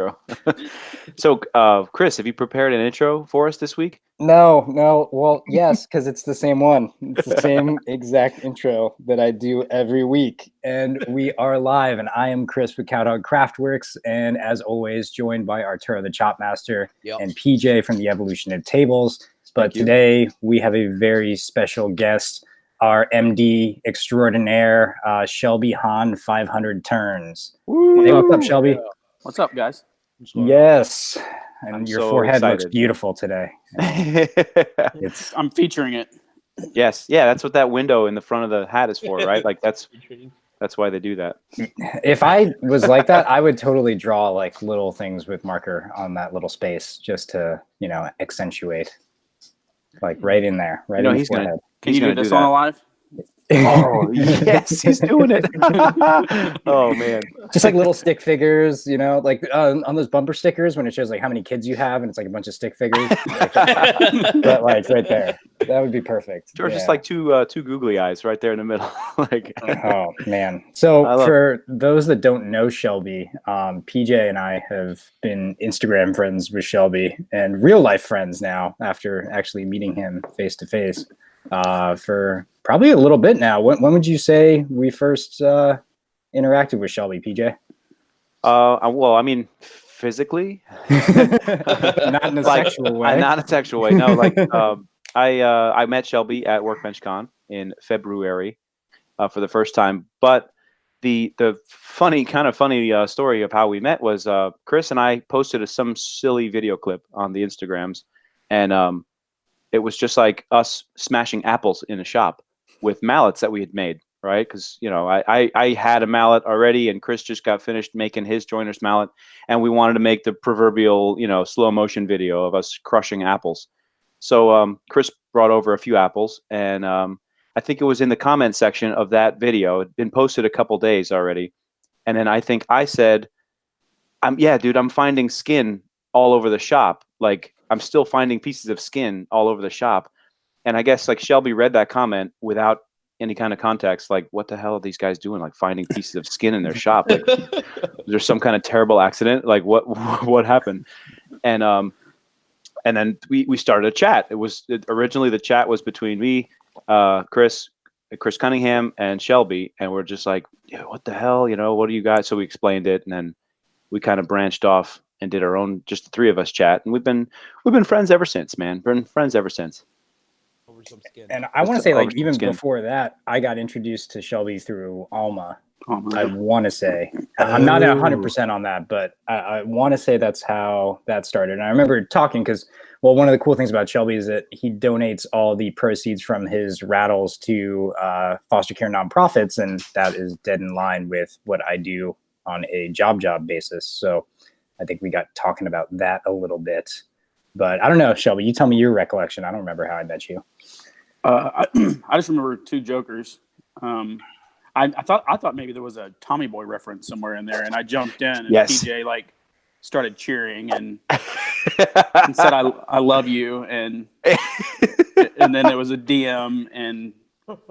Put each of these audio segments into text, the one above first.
intro. So, Chris, have you prepared an intro for us this week? No. Well, yes, because it's the same one. It's the same exact intro that I do every week. And we are live, and I am Chris with Cowdog Craftworks, and as always, joined by Arturo, the Chop Master, and PJ from the Evolution of Tables. But today we have a very special guest, our MD extraordinaire, Shelby Hahn, 500 turns. Woo! Hey, what's up, Shelby? What's up, guys? Yes. And I'm your so forehead excited. looks beautiful today. I'm featuring it. Yes, yeah, that's what that window in the front of the hat is for, right? Like that's why they do that. If I was like that, I would totally draw like little things with marker on that little space just to, accentuate, like right in there, right in the forehead. Can you do this on a live? Oh, yes, he's doing it. Oh, man. Just like little stick figures, like on those bumper stickers when it shows like how many kids you have and it's like a bunch of stick figures. But like right there. That would be perfect. Or just like two googly eyes right there in the middle. Like, oh, man. So for those that don't know Shelby, PJ and I have been Instagram friends with Shelby and real life friends now after actually meeting him face to face. For probably a little bit now. When would you say we first interacted with Shelby, PJ? Well, I mean, physically, not in a sexual way. Not in a sexual way. No, like I met Shelby at Workbench Con in February for the first time. But the funny story of how we met was Chris and I posted some silly video clip on the Instagrams, and it was just like us smashing apples in a shop with mallets that we had made, right? Because, I had a mallet already, and Chris just got finished making his joiner's mallet, and we wanted to make the proverbial, slow motion video of us crushing apples. So Chris brought over a few apples, and I think it was in the comment section of that video. It had been posted a couple days already. And then I think I said, I'm finding skin all over the shop. Like, I'm still finding pieces of skin all over the shop. And I guess like Shelby read that comment without any kind of context. Like, what the hell are these guys doing? Like finding pieces of skin in their shop? Like, there's some kind of terrible accident. Like what happened? And then we started a chat. Originally the chat was between me, Chris Cunningham, and Shelby. And we're just like, what the hell? What do you guys? So we explained it, and then we kind of branched off and did our own, just the three of us chat, and we've been friends ever since, man. Been friends ever since. Over some skin. And I want to say, like, even before that, I got introduced to Shelby through Alma. I want to say, I'm not 100% on that, but I want to say that's how that started. And I remember talking because, well, one of the cool things about Shelby is that he donates all the proceeds from his rattles to foster care nonprofits, and that is dead in line with what I do on a job basis. So I think we got talking about that a little bit, but I don't know, Shelby, you tell me your recollection. I don't remember how I met you. I just remember two jokers. I thought maybe there was a Tommy Boy reference somewhere in there, and I jumped in, and PJ like started cheering and said, I love you. And then there was a DM, and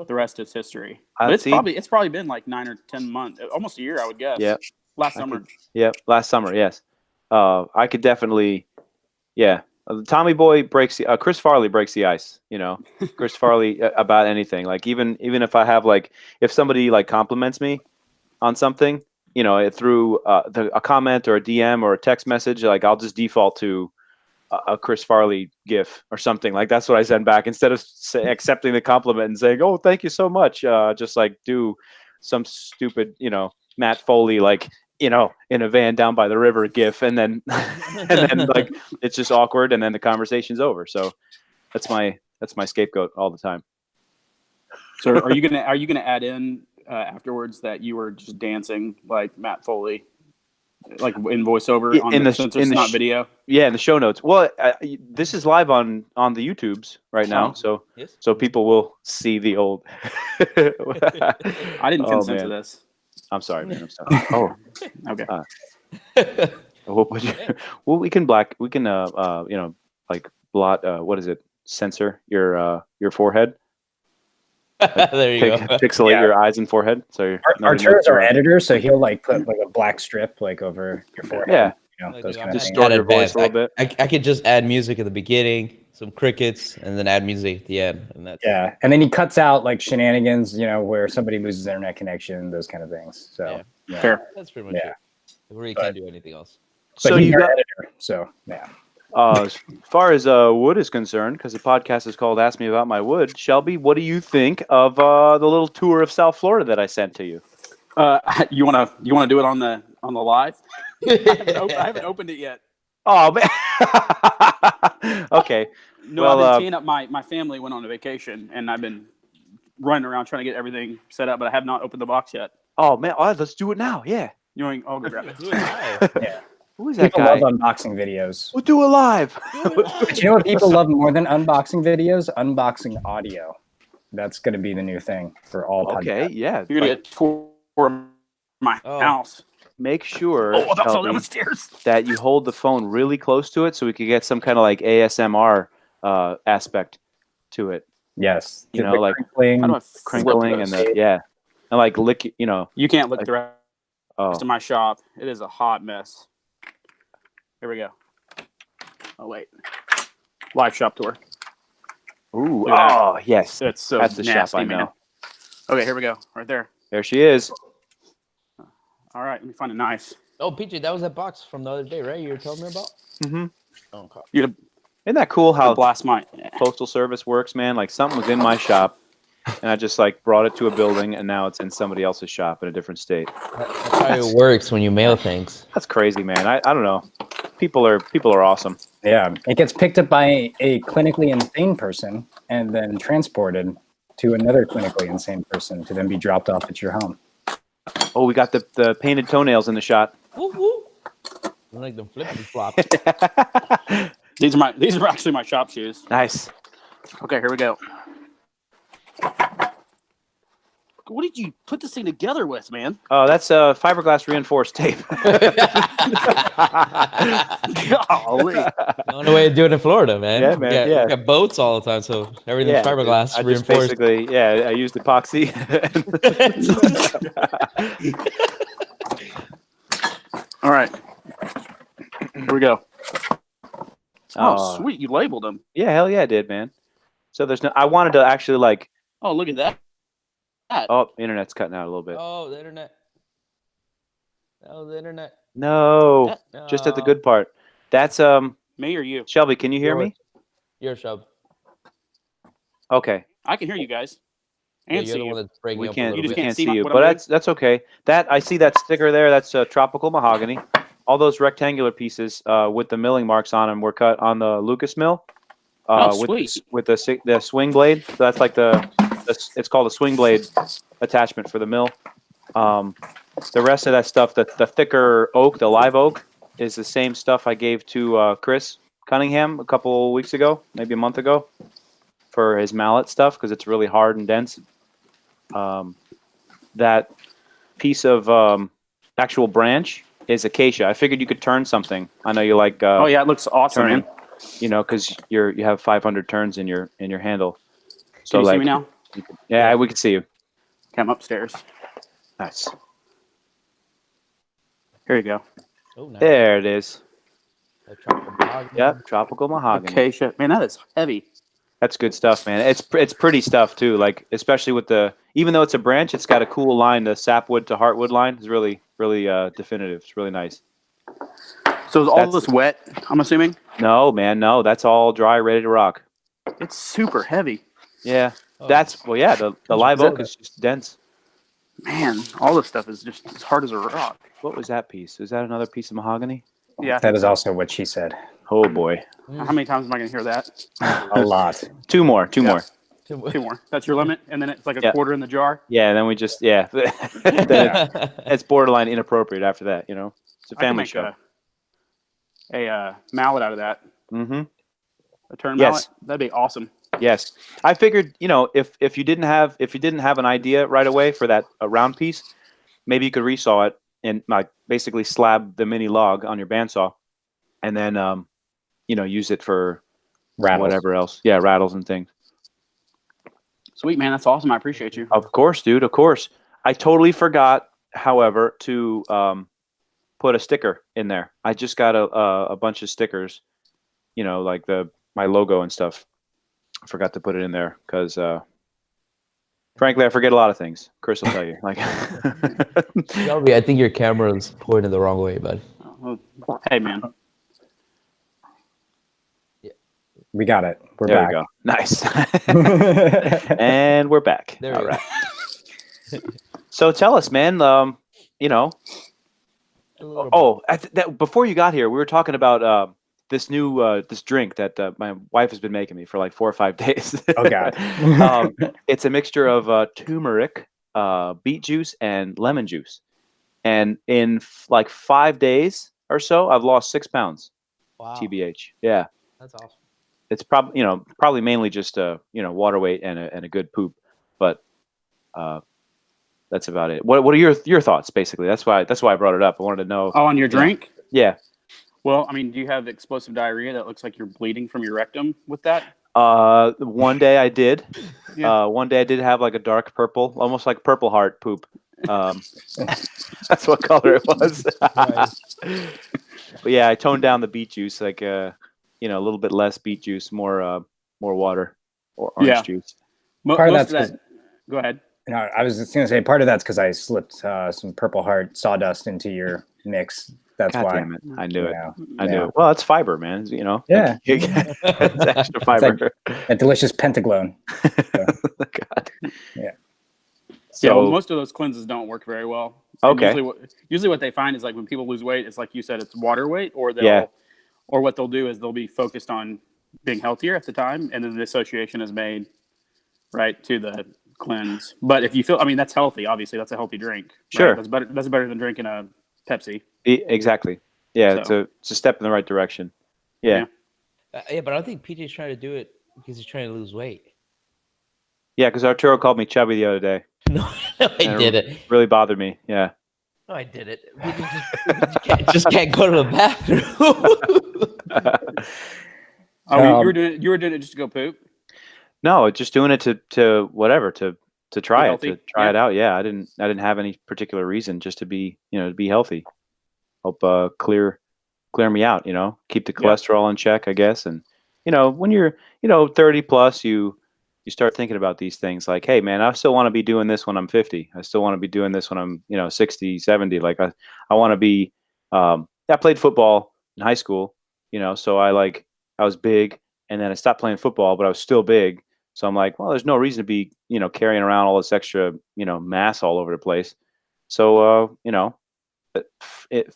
the rest is history. But it's probably been like 9 or 10 months, almost a year, I would guess. Yeah. Last summer. Last summer. Yes. I could definitely, Tommy Boy breaks Chris Farley breaks the ice, Chris Farley about anything. Like even if I have if somebody compliments me on something, through a comment or a DM or a text message, I'll just default to a Chris Farley GIF or something. Like that's what I send back instead of accepting the compliment and saying, "Oh, thank you so much." Just do some stupid, Matt Foley in a van down by the river GIF, and then it's just awkward, and then the conversation's over. So that's my scapegoat all the time. So are you gonna add in afterwards that you were just dancing like Matt Foley, like in voiceover since it's not video? Yeah, in the show notes. Well, this is live on the YouTubes right now, so people will see the old. I didn't consent to this. I'm sorry, man. I'm sorry. Oh, okay. Well, we can blot. What is it? Censor your forehead. There you go. Pixelate your eyes and forehead. So Arturo's our editor, so he'll put a black strip over your forehead. those kind of things. Distort your voice a little bit. I could just add music at the beginning, some crickets, and then add music at the end, and that's and then he cuts out like shenanigans, where somebody loses internet connection, those kind of things. So fair. That's pretty much it. We really can't do anything else. So he's our editor. So yeah. As far as wood is concerned, because the podcast is called "Ask Me About My Wood," Shelby, what do you think of the little tour of South Florida that I sent to you? You wanna do it on the live? I haven't opened it yet. Oh man. Okay. No, I've been teeing up. My family went on a vacation, and I've been running around trying to get everything set up, but I have not opened the box yet. Oh man, let's do it now. Yeah. I'll go grab it. Yeah. Who is that people guy? love unboxing videos. We'll do it live. But you know what people love more than unboxing videos? Unboxing audio. That's going to be the new thing for all podcasts. Okay, yeah. You're going to get a tour of my house. Make sure that you hold the phone really close to it so we could get some kind of like ASMR aspect to it. Yes. Like crinkling and and like lick, You can't lick the rest of my shop. It is a hot mess. Here we go. Oh, wait. Live shop tour. Ooh. Yes. That's so That's the nasty, shop I know. man. Okay, here we go. Right there. There she is. All right, let me find a knife. Oh, PJ, that was that box from the other day, right? You were telling me about? Mm-hmm. Oh, okay. Isn't that cool how blast my postal service works, man? Like something was in my shop, and I just like brought it to a building, and now it's in somebody else's shop in a different state. That's how it works when you mail things. That's crazy, man. I don't know. People are awesome. Yeah, it gets picked up by a clinically insane person and then transported to another clinically insane person to then be dropped off at your home. Oh, we got the painted toenails in the shot. Woo woo. I like them flippity flop. These are actually my shop shoes. Nice. Okay, here we go. What did you put this thing together with, man? Oh, that's fiberglass reinforced tape. Golly. The only way to do it in Florida, man. Yeah, man. We got boats all the time, so everything's fiberglass I just reinforced. basically, I used epoxy. All right. Here we go. Oh, sweet. You labeled them. Yeah, hell yeah, I did, man. So there's no. I wanted to actually like. Oh, look at that. Oh, the internet's cutting out a little bit. Oh, the internet. Oh, the internet. No, just at the good part. That's me or you, Shelby. Can you hear me? You're Shelby. Okay. I can hear you guys. And you're the one that's breaking up a little we bit. can't see you, but that's okay. That I see that sticker there. That's tropical mahogany. All those rectangular pieces with the milling marks on them were cut on the Lucas mill. With the swing blade. So that's like it's called a swing blade attachment for the mill. The rest of that stuff, the thicker oak, the live oak, is the same stuff I gave to Chris Cunningham a couple weeks ago, maybe a month ago, for his mallet stuff because it's really hard and dense. That piece of actual branch is acacia. I figured you could turn something. I know you like. Oh yeah, it looks awesome, turning, man. Because you have 500 turns in your handle. So can you see me now? We can see you. Come upstairs. Nice. Here you go. Oh, nice. There it is. Tropical mahogany. Yep, tropical mahogany. Acacia. Man, that is heavy. That's good stuff, man. It's pretty stuff too. Like especially with even though it's a branch, it's got a cool line. The sapwood to heartwood line is really definitive. It's really nice. So is all this wet? I'm assuming. No, man. No, that's all dry, ready to rock. It's super heavy. Yeah, the live oak is just dense. Man, all this stuff is just as hard as a rock. What was that piece? Is that another piece of mahogany? Yeah, that is also what she said. Oh boy. How many times am I going to hear that? A lot. Two more. Two more. That's your limit, and then it's like a quarter in the jar. Yeah, and then we just it's borderline inappropriate after that. It's a family show. A mallet out of that. Mm-hmm. A turn mallet. That'd be awesome. Yes, I figured if you didn't have an idea right away for that round piece, maybe you could resaw it and like basically slab the mini log on your bandsaw, and then use it for whatever else. Yeah, rattles and things. Sweet, man, that's awesome. I appreciate you. Of course, dude. Of course. I totally forgot, however, to put a sticker in there. I just got a bunch of stickers, like my logo and stuff. I forgot to put it in there because, frankly, I forget a lot of things. Chris will tell you. Like, Shelby, I think your camera's pointed the wrong way, bud. Hey, man. We got it. We're there back. You go. Nice. And we're back. There All we right. So tell us, man. Before you got here, we were talking about this new this drink that my wife has been making me for like 4 or 5 days. Oh God. It's a mixture of turmeric, beet juice, and lemon juice. And in like 5 days or so, I've lost 6 pounds. Wow. TBH. Yeah. That's awesome. It's probably mainly just water weight and a good poop, but that's about it. What are your thoughts basically? That's why I brought it up. I wanted to know. Oh, on your drink? Yeah. Well, I mean, do you have explosive diarrhea that looks like you're bleeding from your rectum with that? One day I did. Yeah. One day I did have like a dark purple, almost like Purple Heart poop. That's what color it was. But yeah, I toned down the beet juice, like a little bit less beet juice, more water or orange juice. Part of that's go ahead. No, I was just going to say part of that's because I slipped some Purple Heart sawdust into your mix. That's God why. Damn it. I knew it. I knew it. Well, it's fiber, man. Yeah. It's extra fiber. It's like a delicious pentaglone. So. God. Yeah. So, yeah, well, most of those cleanses don't work very well. Okay. Usually what they find is like when people lose weight, it's like you said, it's water weight, or what they'll do is they'll be focused on being healthier at the time, and then the association is made right to the cleanse. But if you feel, I mean, that's healthy. Obviously, that's a healthy drink. Sure, right? That's better than drinking a Pepsi. Exactly. Yeah, so. it's a step in the right direction. Yeah. Yeah, but I don't think PJ's trying to do it because he's trying to lose weight. Yeah, because Arturo called me chubby the other day. No, I didn't. Really bothered me. Yeah. No, I didn't. Just can't go to the bathroom. You were doing it just to go poop? No, just doing it to whatever to try it it out. Yeah, I didn't have any particular reason, just to be to be healthy. Help clear me out. Keep the cholesterol in check, I guess. And when you're 30 plus, you start thinking about these things like, hey man, I still want to be doing this when I'm 50. I still want to be doing this when I'm 60, 70. Like I want to be. I played football in high school. So I was big, and then I stopped playing football, but I was still big. So I'm like, well, there's no reason to be, carrying around all this extra, mass all over the place. So,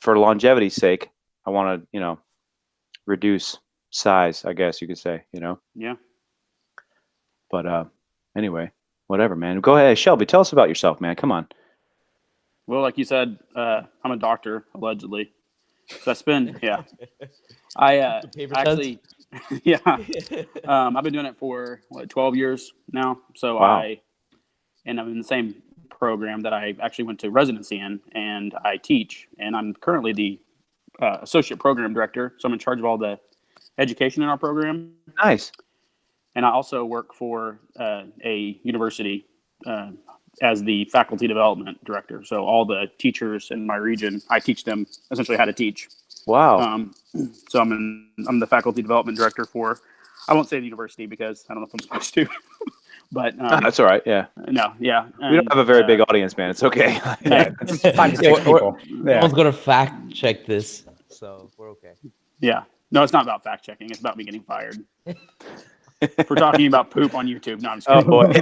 for longevity's sake, I want to, reduce size, I guess you could say, Yeah. But anyway, whatever, man. Go ahead, Shelby. Tell us about yourself, man. Come on. Well, like you said, I'm a doctor, allegedly. So I spend, I actually, I've been doing it for 12 years now. So wow. I'm in the same program that I actually went to residency in, and I teach, and I'm currently the associate program director. So I'm in charge of all the education in our program. Nice. And I also work for a university as the faculty development director. So all the teachers in my region, I teach them essentially how to teach. Wow. So I'm the faculty development director for, I won't say the university because I don't know if I'm supposed to, but that's all right. Yeah. No. Yeah. And, we don't have a very big audience, man. It's okay. It's 5 to 6 people. No one's going to fact check this, so we're okay. Yeah. No, it's not about fact checking. It's about me getting fired. For talking about poop on YouTube. No, I'm just kidding. Oh boy.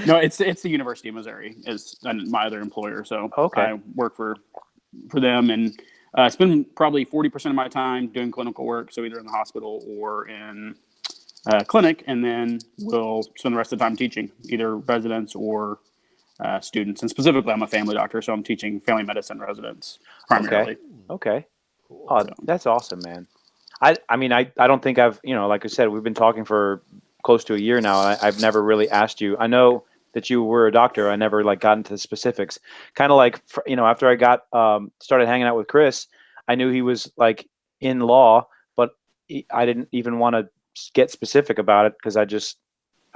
No, it's the University of Missouri is my other employer. So I work for them, and spend probably 40% of my time doing clinical work. So either in the hospital or in a clinic, and then we'll spend the rest of the time teaching either residents or students. And specifically, I'm a family doctor, so I'm teaching family medicine residents primarily. Okay. Cool. Oh, that's awesome, man. I mean, I don't think I've, like I said, we've been talking for close to a year now, and I've never really asked you. I know that you were a doctor. I never got into the specifics. Kind of like, after I got started hanging out with Chris, I knew he was in law, but I didn't even want to get specific about it because I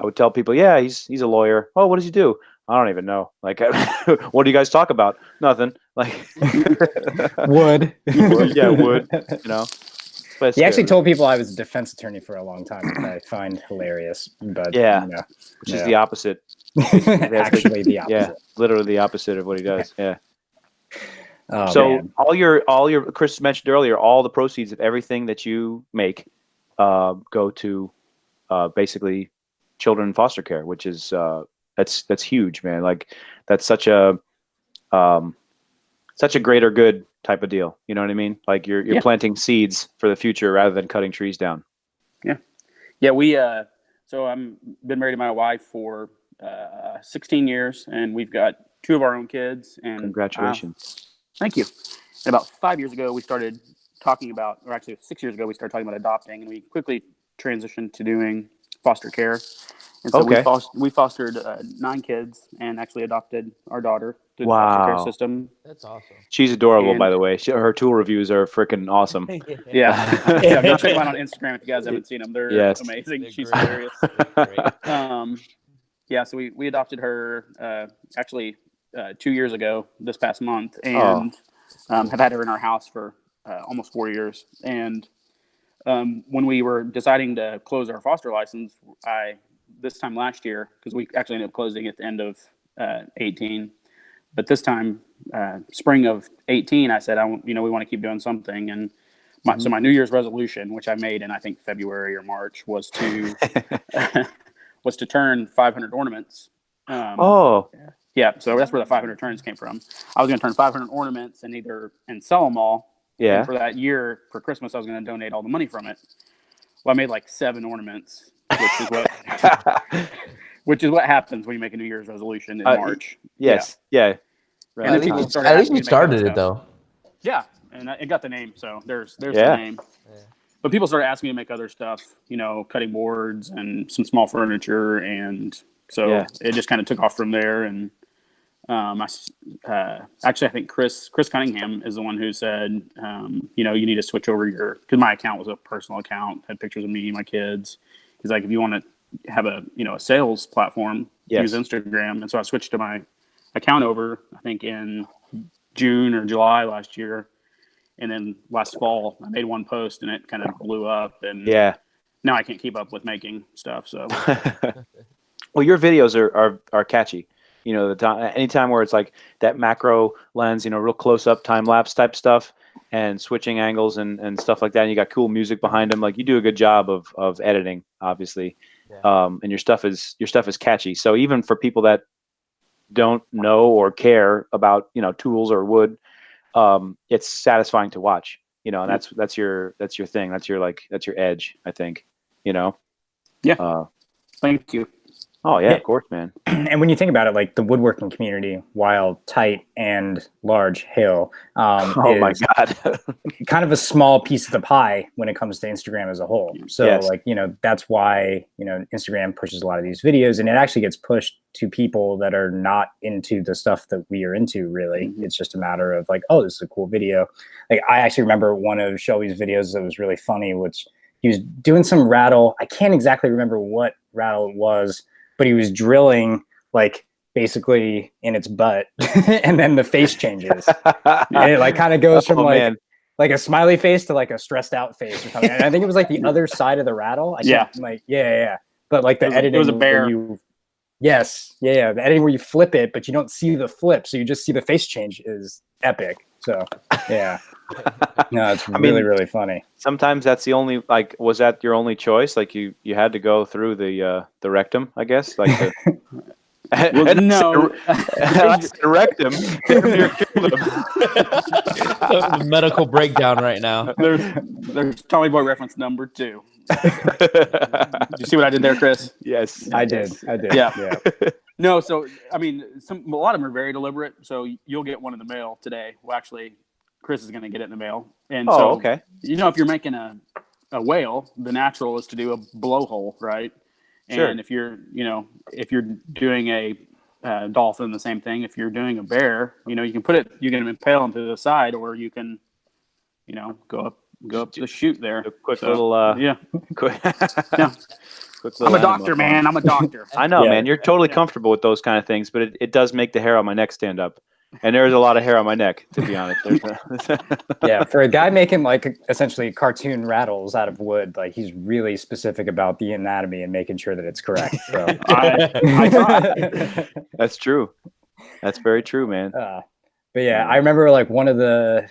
would tell people, yeah, he's a lawyer. Oh, what does he do? I don't even know. Like, what do you guys talk about? Nothing. Like, wood. Yeah, wood. You know. But he actually told people I was a defense attorney for a long time, which I find hilarious. But yeah, which is the opposite. Actually, the opposite. Yeah, literally the opposite of what he does. Yeah. Oh, So man. all your Chris mentioned earlier, all the proceeds of everything that you make go to basically children in foster care, which is that's huge, man. Like that's such a greater good type of deal. You know what I mean? Like you're planting seeds for the future rather than cutting trees down. Yeah. We so I'm been married to my wife for 16 years, and we've got 2 of our own kids. And Congratulations. Thank you. And about 5 years ago, we started talking about, or actually 6 years ago, we started talking about adopting, and we quickly transitioned to doing foster care. And so we fostered 9 kids and actually adopted our daughter through the foster care system. That's awesome. She's adorable, by the way. her tool reviews are freaking awesome. Yeah. Go check them out on Instagram if you guys haven't seen them. They're amazing. She's hilarious. Yeah, so we adopted her actually 2 years ago this past month, and have had her in our house for almost 4 years. And when we were deciding to close our foster license, this time last year, because we actually ended up closing at the end of 18, but this time spring of 18, I said, we want to keep doing something. And so my New Year's resolution, which I made in I think February or March, was to was to turn 500 ornaments. Yeah, so that's where the 500 turns came from. I was going to turn 500 ornaments and sell them all. Yeah. And for that year, for Christmas, I was going to donate all the money from it. Well, I made like 7 ornaments, which is what happens when you make a New Year's resolution in March. Yes. Yeah. Right. And at least you started it though. Yeah, and it got the name, so there's the name. Yeah. But people started asking me to make other stuff, cutting boards and some small furniture, and so it just kind of took off from there. And I think Chris Cunningham is the one who said, you need to switch over because my account was a personal account, had pictures of me and my kids. He's like, if you want to have a sales platform, use Instagram. And so I switched to my account over, I think in June or July last year. And then last fall, I made one post and it kind of blew up. And now I can't keep up with making stuff. So, well, your videos are catchy. Anytime where it's like that macro lens, real close up time lapse type stuff, and switching angles and stuff like that. And you got cool music behind them. Like you do a good job of editing, obviously. Yeah. And your stuff is catchy. So even for people that don't know or care about tools or wood, it's satisfying to watch. And that's your thing. That's your edge, I think. Yeah. Thank you. Oh yeah, of course, man. And when you think about it, like the woodworking community, while tight and large, my God, kind of a small piece of the pie when it comes to Instagram as a whole. So that's why Instagram pushes a lot of these videos, and it actually gets pushed to people that are not into the stuff that we are into. Really, it's just a matter of like, oh, this is a cool video. Like I actually remember one of Shelby's videos that was really funny, which he was doing some rattle. I can't exactly remember what rattle it was, but he was drilling like basically in its butt, and then the face changes, and it like kind of goes from like a smiley face to like a stressed out face or something. And I think it was like the other side of the rattle. But like the editing, it was a bear. The editing where you flip it, but you don't see the flip, so you just see the face change is epic. So no, it's really funny. Sometimes that's the only, like, was that your only choice? Like you had to go through the rectum, I guess. Like well, no, that's the rectum. The medical breakdown right now. There's Tommy Boy reference number 2. Did you see what I did there, Chris? Yes, I did. Yeah. No, so a lot of them are very deliberate. So you'll get one in the mail today. Well, actually, Chris is going to get it in the mail. And okay. If you're making a whale, the natural is to do a blowhole, right? Sure. And if you're doing a dolphin, the same thing. If you're doing a bear, you can impale them to the side, or you can, go up the chute there. A quick little yeah. Quick. Yeah. I'm a doctor, man. I'm a doctor. I know, man. You're totally comfortable with those kind of things, but it does make the hair on my neck stand up. And there's a lot of hair on my neck, to be honest. Yeah, for a guy making like essentially cartoon rattles out of wood, like he's really specific about the anatomy and making sure that it's correct. So I try. That's true. That's very true, man. But yeah, I remember like one of the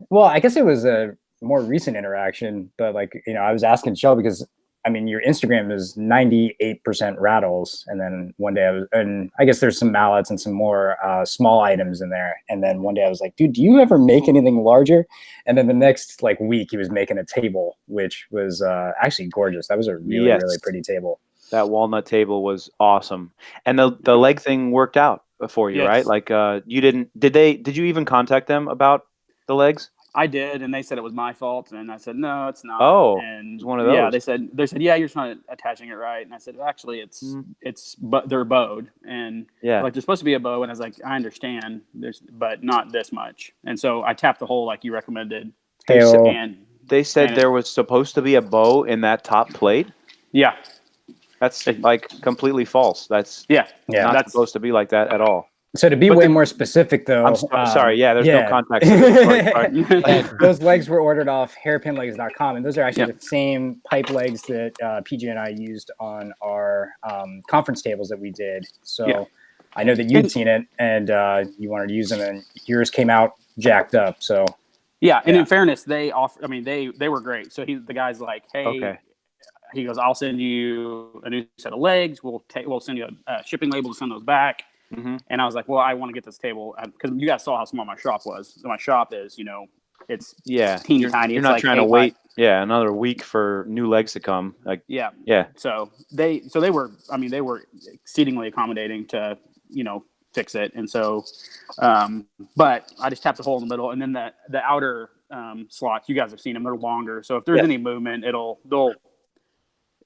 well, I guess it was a more recent interaction, but like, you know, I was asking Shelby because I mean, your Instagram is 98% rattles. And then one day and I guess there's some mallets and some more small items in there. And then one day I was like, dude, do you ever make anything larger? And then the next like week he was making a table, which was actually gorgeous. That was a really, really pretty table. That walnut table was awesome. And the leg thing worked out for you, right? Like did you even contact them about the legs? I did, and they said it was my fault, and I said no, it's not. Oh, and it's one of those. Yeah, they said yeah, you're just not attaching it right, and I said actually but they're bowed, and like there's supposed to be a bow, and I was like I understand, but not this much, and so I tapped the hole like you recommended. They said there was supposed to be a bow in that top plate. Yeah, that's like completely false. That's not supposed to be like that at all. So to be way more specific, though, I'm sorry. Yeah, there's no context. Sorry. Those legs were ordered off hairpinlegs.com, and those are actually the same pipe legs that PJ and I used on our conference tables that we did. So I know that you'd seen it, and you wanted to use them, and yours came out jacked up. So and in fairness, they were great. So the guy's like, hey. He goes, I'll send you a new set of legs. We'll send you a shipping label to send those back. Mm-hmm. And I was like, well, I want to get this table because you guys saw how small my shop was. So my shop is, it's teeny tiny. You're not trying to wait, another week for new legs to come. Like, So they were exceedingly accommodating to, fix it. And so, but I just tapped a hole in the middle, and then the outer slots, you guys have seen them. They're longer. So if there's any movement,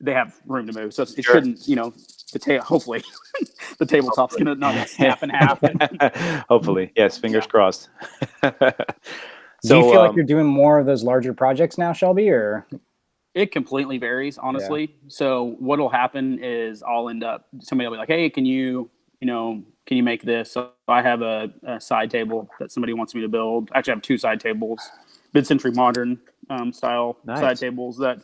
they have room to move. So it shouldn't, hopefully the tabletop's going to not snap in half. Hopefully. Yes. Fingers crossed. Do you feel like you're doing more of those larger projects now, Shelby, or? It completely varies, honestly. Yeah. So what'll happen is I'll end up, somebody will be like, hey, can you make this? So I have a side table that somebody wants me to build. Actually, I have two side tables, mid-century modern style side tables that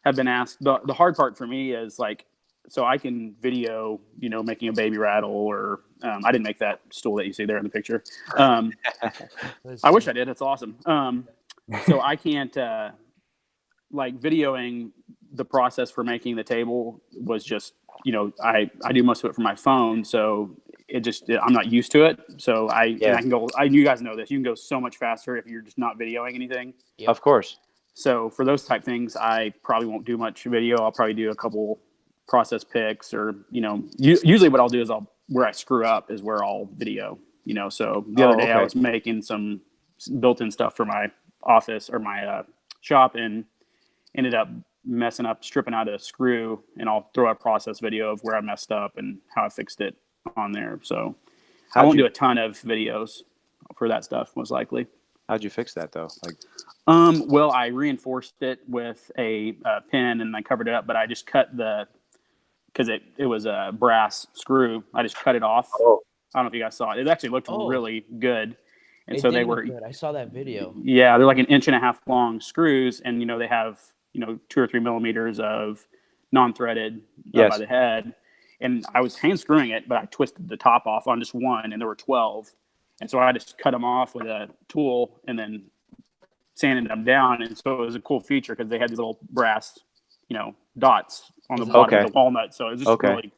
have been asked. The hard part for me is like, so I can video, making a baby rattle, or I didn't make that stool that you see there in the picture. I wish I did. It's awesome. So I can't, like videoing the process for making the table was just, I do most of it from my phone. So I'm not used to it. So I can go, you guys know this, you can go so much faster if you're just not videoing anything. Yep. Of course. So for those type things, I probably won't do much video. I'll probably do a couple process picks, or, usually what I'll do is where I screw up is where I'll video, so the other day I was making some built-in stuff for my office or my shop, and ended up messing up, stripping out a screw, and I'll throw a process video of where I messed up and how I fixed it on there. So I won't do a ton of videos for that stuff, most likely. How'd you fix that though? Well, I reinforced it with a pin, and I covered it up, but I just cut because it was a brass screw. I just cut it off. Oh. I don't know if you guys saw it. It actually looked really good. And so they were good. I saw that video. Yeah, they're like 1.5 inch long screws, and they have 2 or 3 millimeters of non-threaded by the head. And I was hand screwing it, but I twisted the top off on just one, and there were 12. And so I just cut them off with a tool and then sanded them down. And so it was a cool feature because they had these little brass, dots on the bottom of the walnut. So it was just really,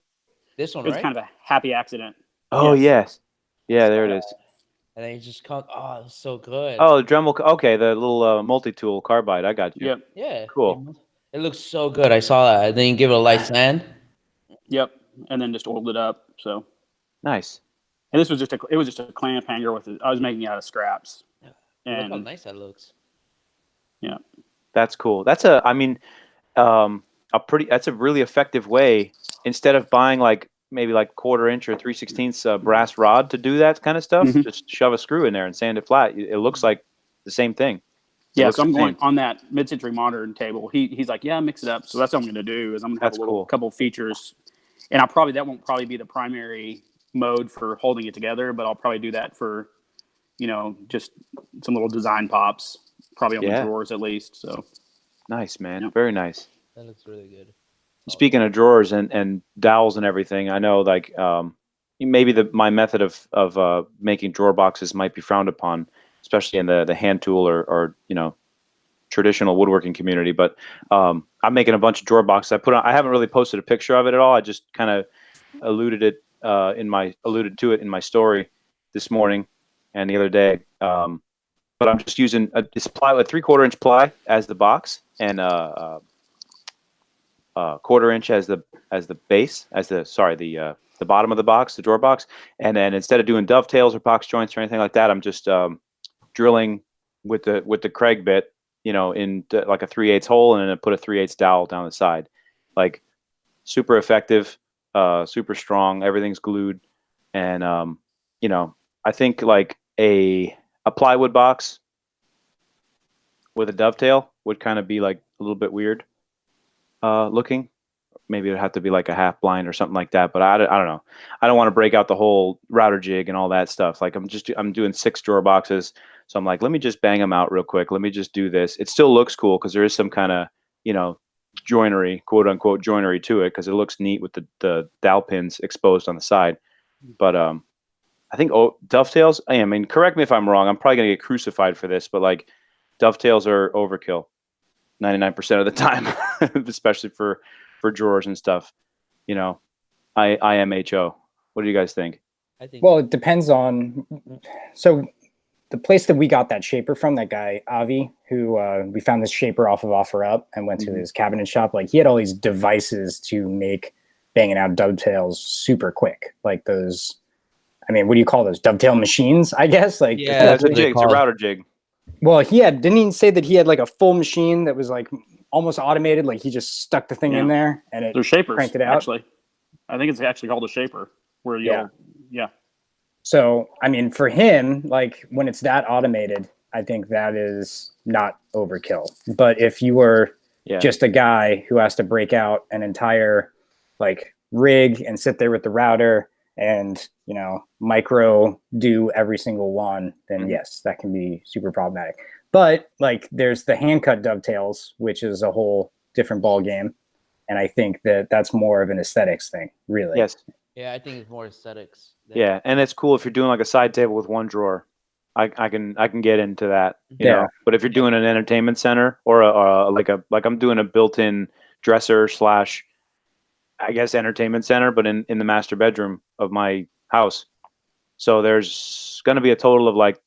this one, it was kind of a happy accident. Oh, yes. Yeah, there it is. And then you just cut. Oh, it was so good. Oh, the Dremel. Okay, the little multi-tool carbide. I got you. Yep. Yeah. Cool. It looks so good. I saw that. And then you give it a light sand. Yep. And then just oiled it up. So nice. And this was just a clamp hanger I was making it out of scraps. And look how nice that looks. Yeah. That's cool. That's a really effective way, instead of buying maybe 1/4 inch or 3/16 brass rod to do that kind of stuff. Mm-hmm. Just shove a screw in there and sand it flat. It looks like the same thing. Yeah, so I'm going on that mid-century modern table. He's like, yeah, mix it up. So that's what I'm going to do. Is I'm going to have a couple features, and that won't probably be the primary mode for holding it together, but I'll probably do that for, just some little design pops, probably on the drawers at least. So nice, man, very nice. That looks really good. Speaking of drawers and dowels and everything, I know like maybe my method of making drawer boxes might be frowned upon, especially in the hand tool or traditional woodworking community. But I'm making a bunch of drawer boxes. I haven't really posted a picture of it at all. I just kind of alluded to it in my story this morning and the other day. But I'm just using this ply with 3/4 inch ply as the box and 1/4 inch as the base, the bottom of the box, the drawer box. And then instead of doing dovetails or box joints or anything like that, I'm just drilling with the Craig bit, in like a 3/8 hole, and then put a 3/8 dowel down the side. Like super effective, super strong. Everything's glued, and I think like a plywood box with a dovetail would kind of be like a little bit weird looking. Maybe it would have to be like a half blind or something like that. But I don't know. I don't want to break out the whole router jig and all that stuff. Like I'm doing 6 drawer boxes. So I'm like, let me just bang them out real quick. Let me just do this. It still looks cool because there is some kind of, joinery, quote unquote joinery to it, because it looks neat with the dowel pins exposed on the side. But I think dovetails, I mean, correct me if I'm wrong. I'm probably going to get crucified for this, but like dovetails are overkill 99% of the time, especially for drawers and stuff. IMHO. What do you guys think? Well, it depends on. So the place that we got that shaper from, that guy Avi, who we found this shaper off of OfferUp and went to his cabinet shop. Like he had all these devices to make banging out dovetails super quick. Like those, I mean, what do you call those? Dovetail machines, I guess. Like it's a jig. It's a router jig. Well, didn't he say that he had like a full machine that was like almost automated? Like he just stuck the thing in there and it cranked it out. Actually, I think it's actually called a shaper. Where So, I mean, for him, like when it's that automated, I think that is not overkill. But if you were just a guy who has to break out an entire like rig and sit there with the router and, micro do every single one, then yes, that can be super problematic. But like there's the hand cut dovetails, which is a whole different ball game. And I think that that's more of an aesthetics thing, really. Yes. Yeah, I think it's more aesthetics. Yeah, and it's cool if you're doing like a side table with one drawer. I can get into that, you know. But if you're doing an entertainment center or like I'm doing a built-in dresser / I guess entertainment center, but in the master bedroom of my house. So there's going to be a total of like,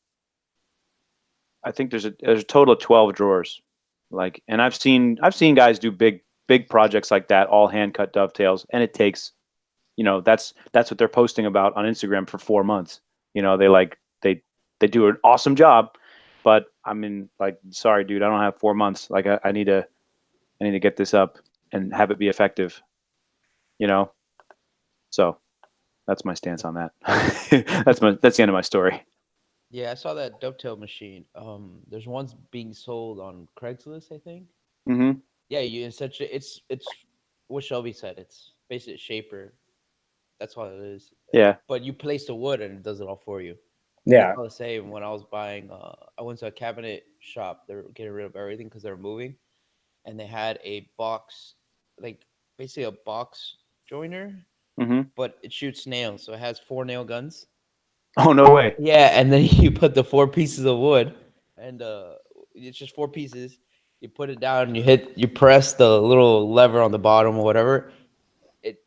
I think there's a total of 12 drawers. Like, and I've seen guys do big projects like that, all hand cut dovetails, and it takes, that's what they're posting about on Instagram for 4 months. They do an awesome job, but I mean, like, sorry, dude, I don't have 4 months. Like, I need to get this up and have it be effective. So that's my stance on that. That's the end of my story. Yeah, I saw that dovetail machine. There's ones being sold on Craigslist, I think. Mm-hmm. Yeah, it's what Shelby said. It's basically a shaper. That's all it is. Yeah. But you place the wood and it does it all for you. Yeah. I was saying when I was buying, I went to a cabinet shop. They were getting rid of everything because they were moving, and they had a box, like basically a box joiner, but it shoots nails. So it has 4 nail guns. Oh, no way. Yeah, and then you put the 4 pieces of wood, and it's just 4 pieces. You put it down, and you press the little lever on the bottom or whatever. It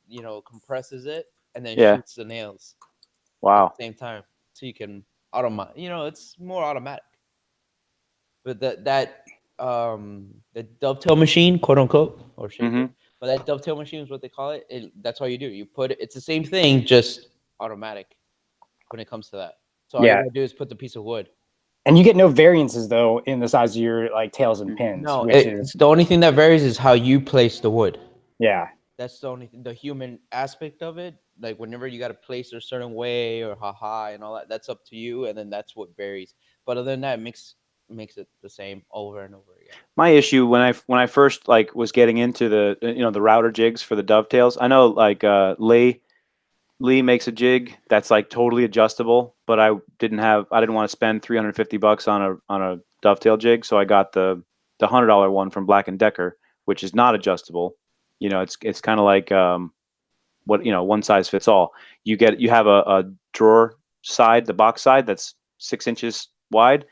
compresses it, and then shoots the nails. Wow. At the same time, so you can automate. It's more automatic. But the dovetail machine, quote unquote, or shaper. But that dovetail machine is what they call it. That's all you do. You put it. It's the same thing, just automatic. When it comes to that, so all you gotta do is put the piece of wood. And you get no variances though in the size of your like tails and pins. No, the only thing that varies is how you place the wood. Yeah, that's the only thing. The human aspect of it, like whenever you got to place it a certain way or how high and all that, that's up to you, and then that's what varies. But other than that, it makes makes it the same over and over again. My issue when I first like was getting into the router jigs for the dovetails, I know like Lee makes a jig that's like totally adjustable, but I didn't want to spend $350 on a dovetail jig, so I got the $100 one from Black and Decker, which is not adjustable. It's kind of like one size fits all. You have a drawer side, the box side that's 6 inches wide,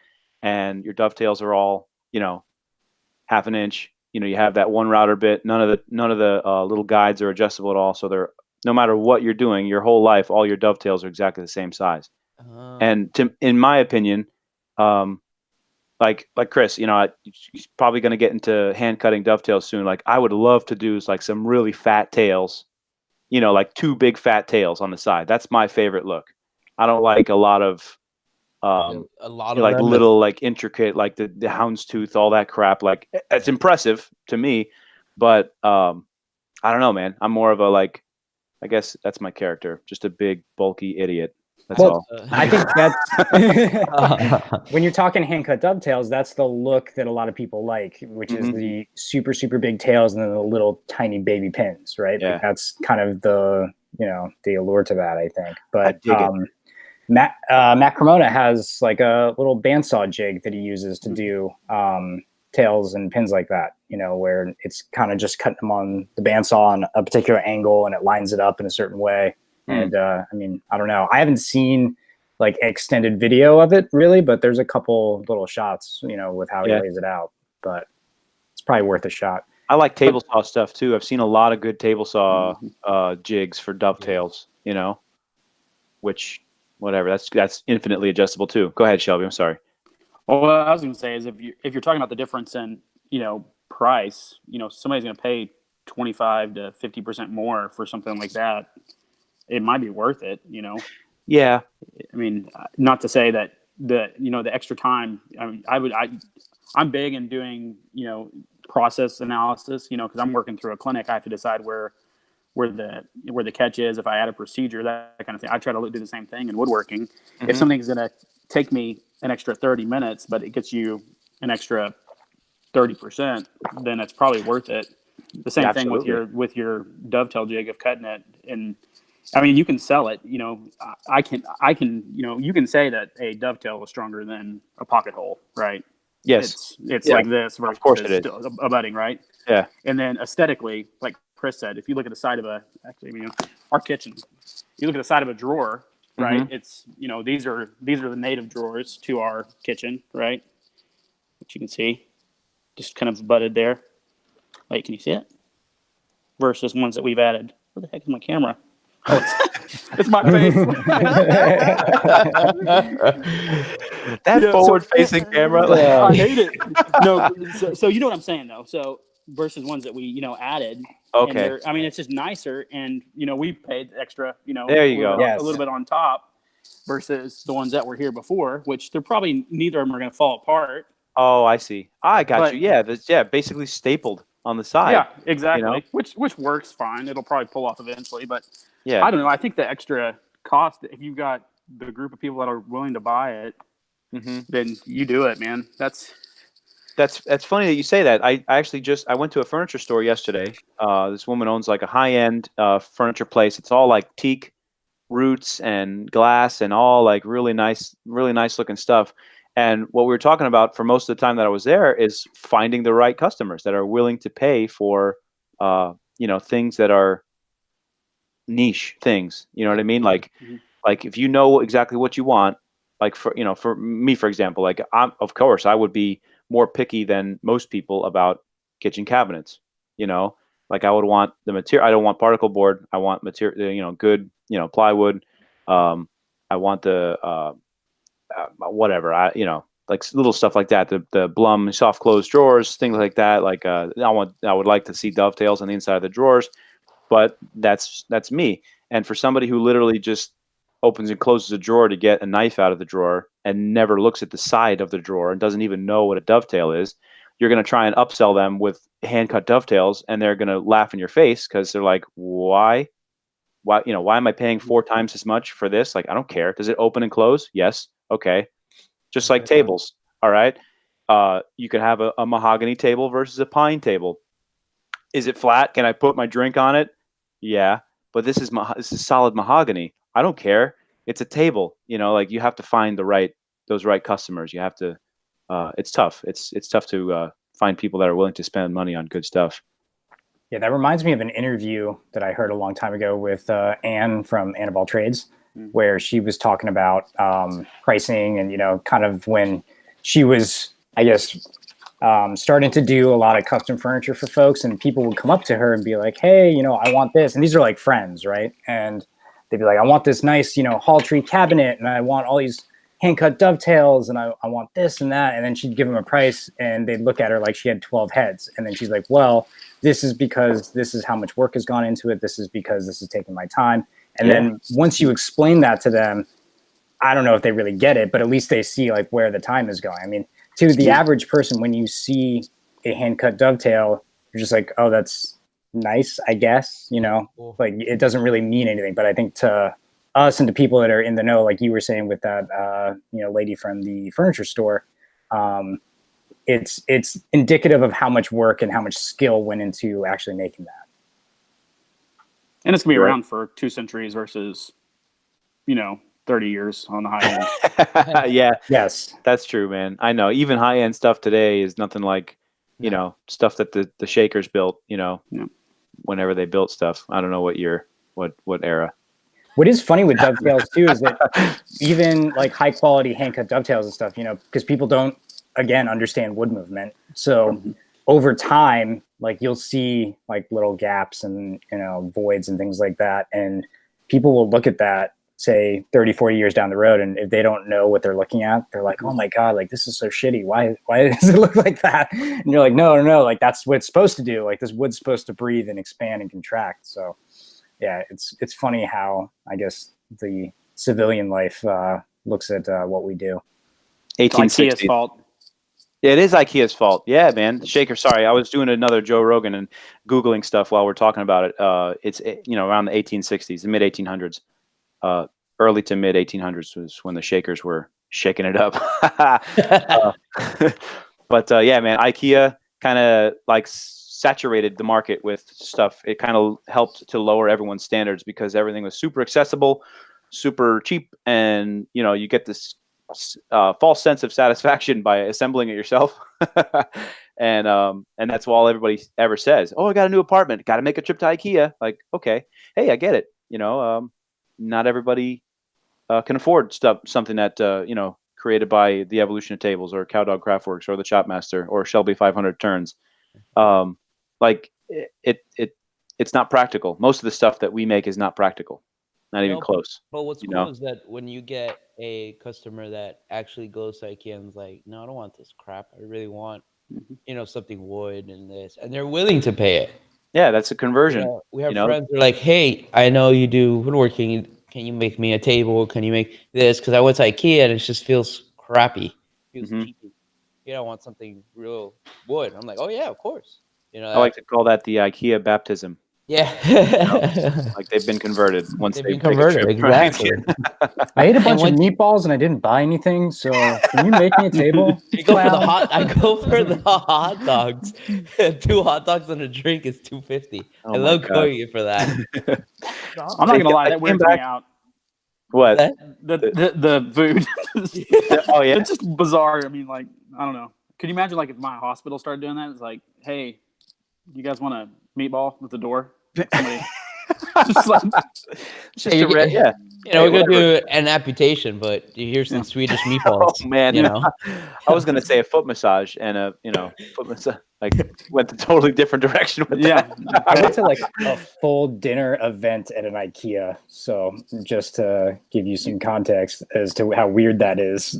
and your dovetails are all half an inch. You have that one router bit. None of the little guides are adjustable at all, so they're no matter what you're doing, your whole life, all your dovetails are exactly the same size. And in my opinion, like Chris, he's probably going to get into hand cutting dovetails soon. Like I would love to do like some really fat tails, like 2 big fat tails on the side. That's my favorite look. I don't like a lot of like little like intricate, like the houndstooth, all that crap. Like it's impressive to me, but I don't know, man. I'm more of a like. I guess that's my character, just a big, bulky idiot. That's all. I think that's when you're talking hand-cut dovetails, that's the look that a lot of people like, which is the super, super big tails and then the little tiny baby pins, right? Yeah. Like that's kind of the allure to that, I think. But Matt Cremona has like a little bandsaw jig that he uses to do tails and pins like that, where it's kind of just cutting them on the bandsaw on a particular angle and it lines it up in a certain way. And I mean, I don't know. I haven't seen like extended video of it really, but there's a couple little shots, with how he lays it out. But it's probably worth a shot. I like table saw stuff too. I've seen a lot of good table saw jigs for dovetails, which whatever. That's infinitely adjustable too. Go ahead, Shelby. I'm sorry. Well, what I was going to say is if you're talking about the difference in, price, somebody's going to pay 25 to 50% more for something like that. It might be worth it, Yeah. I mean, not to say that the extra time, I mean, I'm big in doing, process analysis, because I'm working through a clinic. I have to decide where the catch is, if I add a procedure, that kind of thing. I try to do the same thing in woodworking. If something's going to take me an extra 30 minutes, but it gets you an extra 30%, then it's probably worth it. The same thing with your dovetail jig of cutting it. And I mean, you can sell it, I can, you can say that a dovetail is stronger than a pocket hole, right? Yes. It's like this versus of course it is. A butting, right? Yeah. And then aesthetically, like Chris said, if you look at the side of our kitchen, you look at the side of a drawer, right? It's, these are the native drawers to our kitchen, right? Which you can see just kind of butted there. Wait, can you see it? Versus ones that we've added. Where the heck is my camera? Oh, it's my face. That forward-facing camera. I hate it. No, so you know what I'm saying though. So versus ones that we added. Okay. I mean, it's just nicer, and we paid extra. There you go. A little bit on top versus the ones that were here before, which they're probably neither of them are going to fall apart. Oh, I see. I got you. Yeah, basically stapled on the side. Yeah, exactly. Which works fine. It'll probably pull off eventually, but yeah, I don't know. I think the extra cost, if you've got the group of people that are willing to buy it, then you do it, man. That's funny that you say that. I actually I went to a furniture store yesterday. This woman owns like a high-end furniture place. It's all like teak roots and glass and all like really nice looking stuff. And what we were talking about for most of the time that I was there is finding the right customers that are willing to pay for, things that are niche things. You know what I mean? Like if you know exactly what you want, like for me, for example, like of course I would be more picky than most people about kitchen cabinets. Like I would want the material. I don't want particle board. I want material, good, plywood. I want the, whatever, like little stuff like that, the Blum soft close drawers, things like that. Like I would like to see dovetails on the inside of the drawers, but that's me. And for somebody who literally just opens and closes a drawer to get a knife out of the drawer and never looks at the side of the drawer and doesn't even know what a dovetail is, you're going to try and upsell them with hand cut dovetails, and they're going to laugh in your face because they're like, why am I paying 4 times as much for this? Like, I don't care. Does it open and close? Yes. Okay. Just like tables. All right. You could have a mahogany table versus a pine table. Is it flat? Can I put my drink on it? Yeah, but this is solid mahogany. I don't care. It's a table. Like you have to find those right customers. You have to. It's tough. It's tough to find people that are willing to spend money on good stuff. Yeah, that reminds me of an interview that I heard a long time ago with Anne from Anne of All Trades, where she was talking about pricing and, kind of when she was, I guess, starting to do a lot of custom furniture for folks, and people would come up to her and be like, hey, I want this. And these are like friends, right? And they'd be like, I want this nice, hall tree cabinet, and I want all these hand-cut dovetails, and I want this and that. And then she'd give them a price, and they'd look at her like she had 12 heads. And then she's like, well, this is because this is how much work has gone into it. This is because this is taking my time. And then once you explain that to them, I don't know if they really get it, but at least they see like where the time is going. I mean, to the average person, when you see a hand-cut dovetail, you're just like, oh, that's nice, I guess, like it doesn't really mean anything. But I think to us and to people that are in the know, like you were saying with that, lady from the furniture store, it's indicative of how much work and how much skill went into actually making that. And it's gonna be around for 2 centuries versus, 30 years on the high end. Yeah. Yes, that's true, man. I know. Even high end stuff today is nothing like, stuff that the Shakers built, whenever they built stuff. I don't know what year, what era. What is funny with dovetails too is that even like high quality hand cut dovetails and stuff, because people don't, again, understand wood movement. So over time, like you'll see like little gaps and, voids and things like that. And people will look at that, say 30, 40 years down the road. And if they don't know what they're looking at, they're like, oh my God, like this is so shitty. Why does it look like that? And you're like, no, like that's what it's supposed to do. Like this wood's supposed to breathe and expand and contract. So yeah, it's funny how I guess the civilian life looks at what we do. 1860s. IKEA's fault. It is IKEA's fault. Yeah, man. Shaker. Sorry, I was doing another Joe Rogan and Googling stuff while we're talking about it. It's around the 1860s, the mid 1800s, early to mid 1800s was when the Shakers were shaking it up. But yeah, man, IKEA kind of like saturated the market with stuff. It kind of helped to lower everyone's standards because everything was super accessible, super cheap, and you get this false sense of satisfaction by assembling it yourself. and that's all everybody ever says. Oh, I got a new apartment, got to make a trip to IKEA. Like, okay, hey, I get it. Not everybody can afford something that created by the Evolution of Tables or Cowdog Craftworks or the Chopmaster or Shelby 500 Turns. Like it's not practical. Most of the stuff that we make is not practical, not even close. But what's cool is that when you get a customer that actually goes to IKEA and is like, no, I don't want this crap. I really want, something wood and this, and they're willing to pay it. Yeah, that's a conversion. We have friends who are like, hey, I know you do woodworking. Can you make me a table? Can you make this? Because I went to IKEA and it just feels crappy. Feels cheapy. I want something real wood. I'm like, oh yeah, of course. I like to call that the IKEA baptism. Yeah. Like they've been converted once they've been converted. Exactly. I ate a bunch of meatballs and I didn't buy anything. So can you make me a table? I go for the hot dogs. 2 hot dogs and a drink is $2.50. I love going for that. I'm not gonna lie, that weirds me out. What? The food. Oh yeah. It's just bizarre. I mean, like, I don't know. Could you imagine like if my hospital started doing that? It's like, hey, you guys want a meatball with the door? Somebody, we're gonna do an amputation, but you hear some Swedish meatballs. Oh man, I was gonna say a foot massage and a foot massage. Like went a totally different direction with that. I went to like a full dinner event at an IKEA, so just to give you some context as to how weird that is.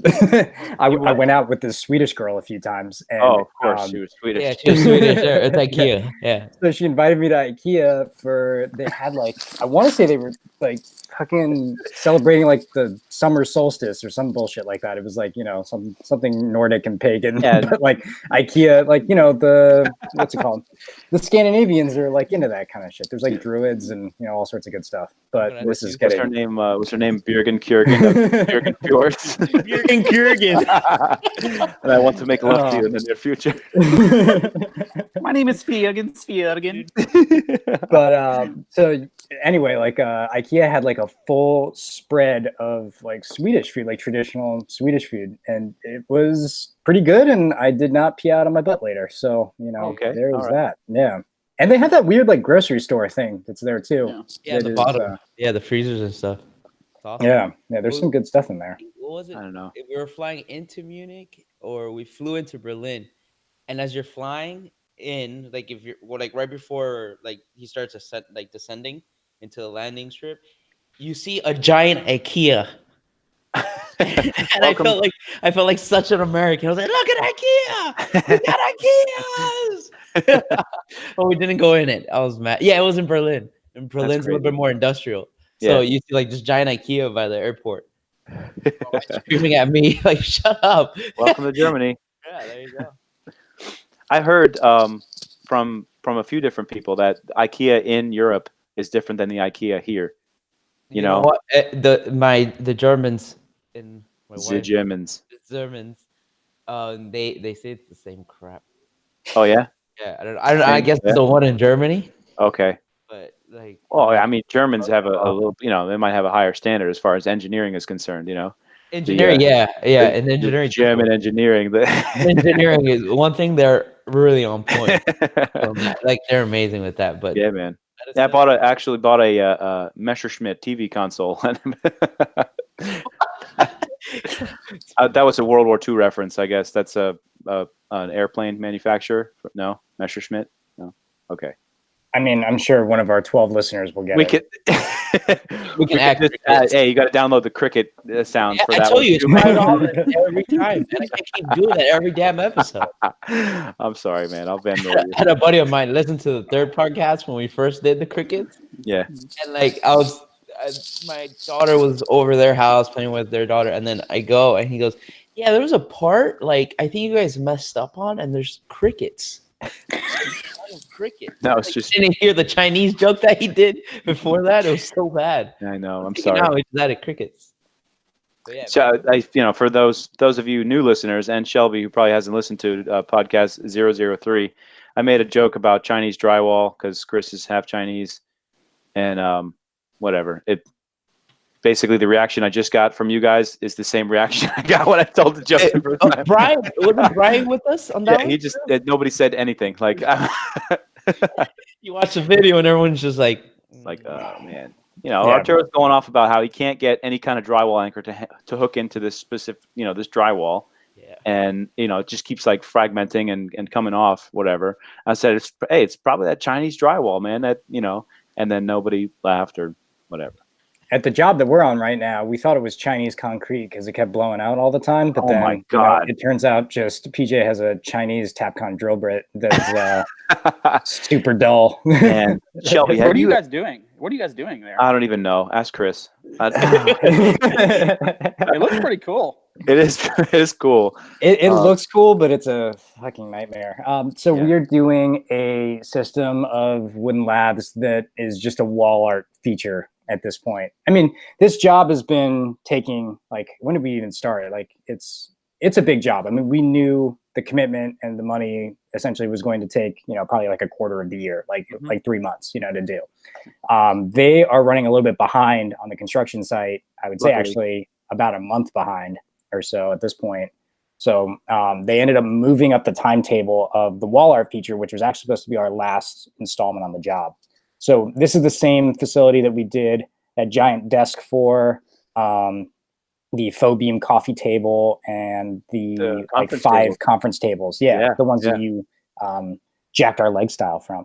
I went out with this Swedish girl a few times, and of course she was Swedish. Yeah, she was Swedish. It's IKEA. Yeah. So she invited me to IKEA they had like, I want to say they were like fucking celebrating like the summer solstice or some bullshit like that. It was like something Nordic and pagan, but like IKEA, like the the what's it called? The Scandinavians are like into that kind of shit. There's like druids and all sorts of good stuff. But this is what's her name? What's her name? Björgen Kjörgen of Björgen Fjords. Björgen Kjörgen. And I want to make love to you in the near future. My name is Björgen. But so anyway, like IKEA had like a full spread of like Swedish food, like traditional Swedish food, and it was pretty good. And I did not pee out on my butt later, so there was that. Yeah, and they have that weird like grocery store thing that's there too. Yeah, the bottom. The freezers and stuff. Awesome. Yeah. There's some good stuff in there. What was it? I don't know. We were flying into Munich, or we flew into Berlin, and as you're flying in, like if you're right before like he starts descending into the landing strip, you see a giant IKEA. And I felt like such an American. I was like, look at IKEA! We got IKEAs! But we didn't go in it. I was mad. Yeah, it was in Berlin. And Berlin's a little bit more industrial. So you see like this giant IKEA by the airport. Screaming at me, like, shut up. Welcome to Germany. Yeah, there you go. I heard from a few different people that IKEA in Europe is different than the IKEA here. You know what? The Germans in the Germans. They say it's the same crap. Oh yeah. Yeah, I don't know. I guess it's the one in Germany. Okay. But like, I mean, Germans have a little, they might have a higher standard as far as engineering is concerned. Engineering, and engineering. German engineering. Engineering is one thing they're really on point. Like they're amazing with that. But yeah, man. I actually bought a Messerschmitt TV console. That was a World War II reference, I guess. That's an airplane manufacturer. No, Messerschmitt. No, okay. I mean, I'm sure one of our 12 listeners will get it. We can act. Hey, you got to download the cricket sounds for that. I told you, it's right on it every time. And I can't keep doing that every damn episode. I'm sorry, man. I'll bend over. I had a buddy of mine listen to the third podcast when we first did the crickets. Yeah. And like, my daughter was over their house playing with their daughter. And then I go and he goes, yeah, there was a part, like, I think you guys messed up on, and there's crickets. Cricket. No, it's just didn't hear the Chinese joke that he did before that. It was so bad. I know. I'm sorry. Now it's that at crickets. Yeah, so for those of you new listeners and Shelby who probably hasn't listened to podcast 003, I made a joke about Chinese drywall because Chris is half Chinese, and whatever. It basically the reaction I just got from you guys is the same reaction I got when I told the joke the first time. Brian, wasn't Brian with us on that? Yeah, he just nobody said anything. Like you watch the video and everyone's just like, oh man. Arturo's going off about how he can't get any kind of drywall anchor to hook into this specific, this drywall. Yeah. And, it just keeps like fragmenting and coming off, whatever. I said, it's probably that Chinese drywall, man, that, and then nobody laughed or whatever. At the job that we're on right now, we thought it was Chinese concrete because it kept blowing out all the time. But then, my God. It turns out just PJ has a Chinese Tapcon drill bit that's super dull. Man, Shelby, what are you guys doing? What are you guys doing there? I don't even know. Ask Chris. It looks pretty cool. It is cool. It looks cool, but it's a fucking nightmare. We are doing a system of wooden laths that is just a wall art feature at this point. I mean, this job has been taking, like, when did we even start? Like, it's a big job. I mean, we knew the commitment and the money essentially was going to take, probably like a quarter of the year, like 3 months, to do. They are running a little bit behind on the construction site. I would say actually about a month behind or so at this point. So they ended up moving up the timetable of the wall art feature, which was actually supposed to be our last installment on the job. So this is the same facility that we did that giant desk for, the faux beam coffee table, and the like 5 conference tables. Yeah, the ones that you jacked our leg style from.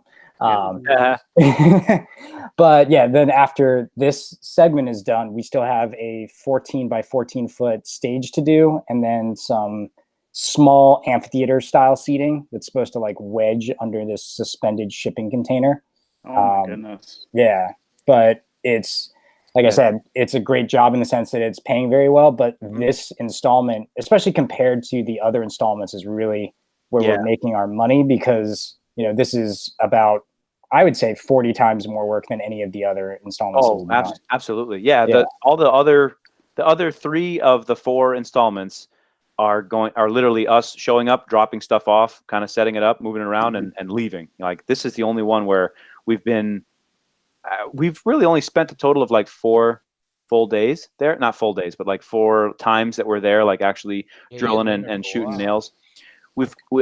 But yeah, then after this segment is done, we still have a 14 by 14 foot stage to do, and then some small amphitheater style seating that's supposed to like wedge under this suspended shipping container. Oh my goodness. Yeah, but it's like I said, it's a great job in the sense that it's paying very well. But this installment, especially compared to the other installments, is really where we're making our money, because, you know, this is about, I would say, 40 times more work than any of the other installments. Oh, absolutely. Yeah. The other 3 of the 4 installments are literally us showing up, dropping stuff off, kind of setting it up, moving it around, and leaving. Like, this is the only one where we've really only spent a total of like 4 full days there. Not full days, but like 4 times that we're there, like actually drilling and shooting nails.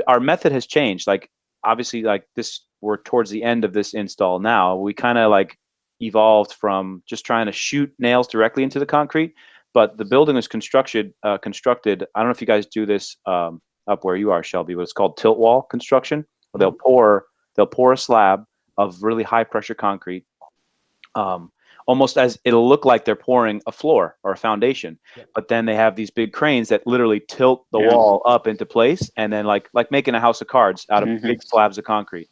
Our method has changed. Like, obviously, like we're towards the end of this install now. We kind of like evolved from just trying to shoot nails directly into the concrete, but the building is constructed. I don't know if you guys do this up where you are, Shelby, but it's called tilt wall construction. They'll pour a slab of really high pressure concrete, almost as it'll look like they're pouring a floor or a foundation, but then they have these big cranes that literally tilt the wall up into place, and then like making a house of cards out of big slabs of concrete.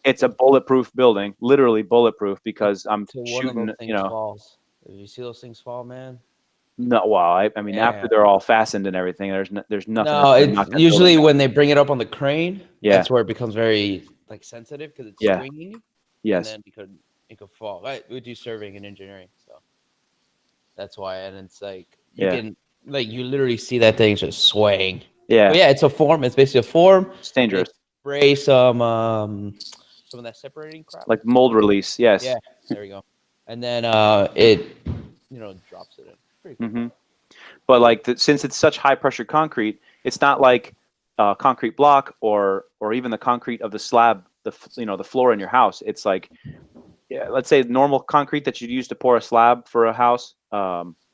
It's a bulletproof building, literally bulletproof, because I'm shooting, you know. Falls. Did you see those things fall, man? No, well, I mean, after they're all fastened and everything, there's nothing. No, it's usually when they bring it up on the crane, that's where it becomes very like sensitive, because it's swinging. Yes. And then it could fall. We do surveying and engineering, so that's why. And it's like you can, like, you literally see that thing just swaying. Yeah. But yeah, it's a form. It's basically a form. It's dangerous. Spray some of that separating crap. Like mold release. Yes. Yeah. There we go. And then it, drops it in. Pretty cool. But like, since it's such high pressure concrete, it's not like concrete block or even the concrete of the slab, the floor in your house. It's like, let's say normal concrete that you'd use to pour a slab for a house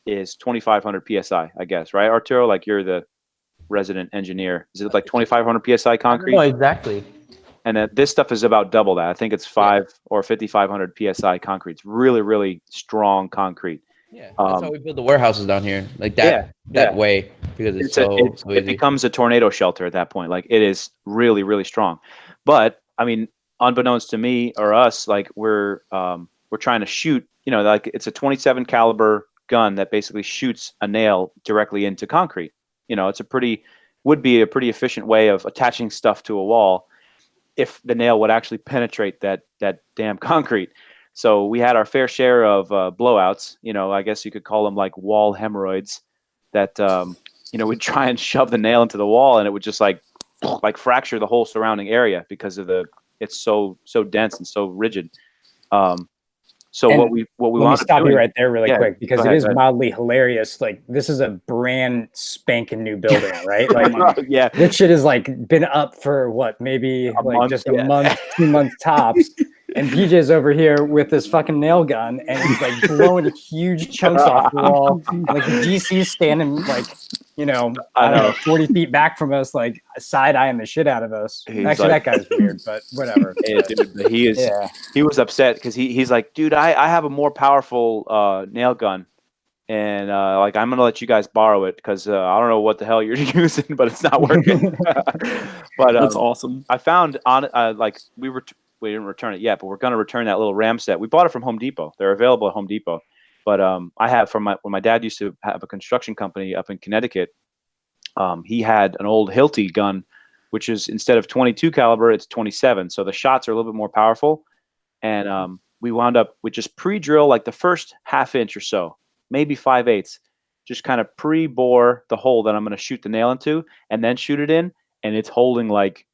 is 2,500 psi, I guess, right, Arturo? Like, you're the resident engineer. Is it like 2,500 psi concrete? Oh, exactly. And this stuff is about double that. I think it's 5,500 psi concrete. It's really, really strong concrete. Yeah, that's how we build the warehouses down here, like that way, because it's so easy. It becomes a tornado shelter at that point. Like, it is really, really strong. But I mean, unbeknownst to me or us, like, we're trying to shoot, like, it's a 27 caliber gun that basically shoots a nail directly into concrete. It's would be a pretty efficient way of attaching stuff to a wall if the nail would actually penetrate that damn concrete. So we had our fair share of blowouts. I guess you could call them like wall hemorrhoids that we'd try and shove the nail into the wall, and it would just like fracture the whole surrounding area because of it's so dense and so rigid. So what we want to stop you right there really quick, because it is mildly hilarious. Like, this is a brand spanking new building, right? Like, this shit has like been up for what, maybe a month, 2 months tops. And PJ's over here with this fucking nail gun, and he's like blowing huge chunks off the wall. Like, the GC's standing like, I don't know, 40 feet back from us, like side-eyeing the shit out of us. Actually, that guy's weird, but whatever. Yeah, dude, he was upset because he's like, dude, I have a more powerful nail gun, and like, I'm gonna let you guys borrow it because I don't know what the hell you're using, but it's not working. But that's awesome. I found like, we didn't return it yet, but we're gonna return that little ram set. We bought it from Home Depot. They're available at Home Depot. But I have when my dad used to have a construction company up in Connecticut. He had an old Hilti gun, which is, instead of 22 caliber, it's 27. So the shots are a little bit more powerful. And we wound up with just pre-drill, like the first half inch or so, maybe 5/8, just kind of pre-bore the hole that I'm going to shoot the nail into, and then shoot it in, and it's holding like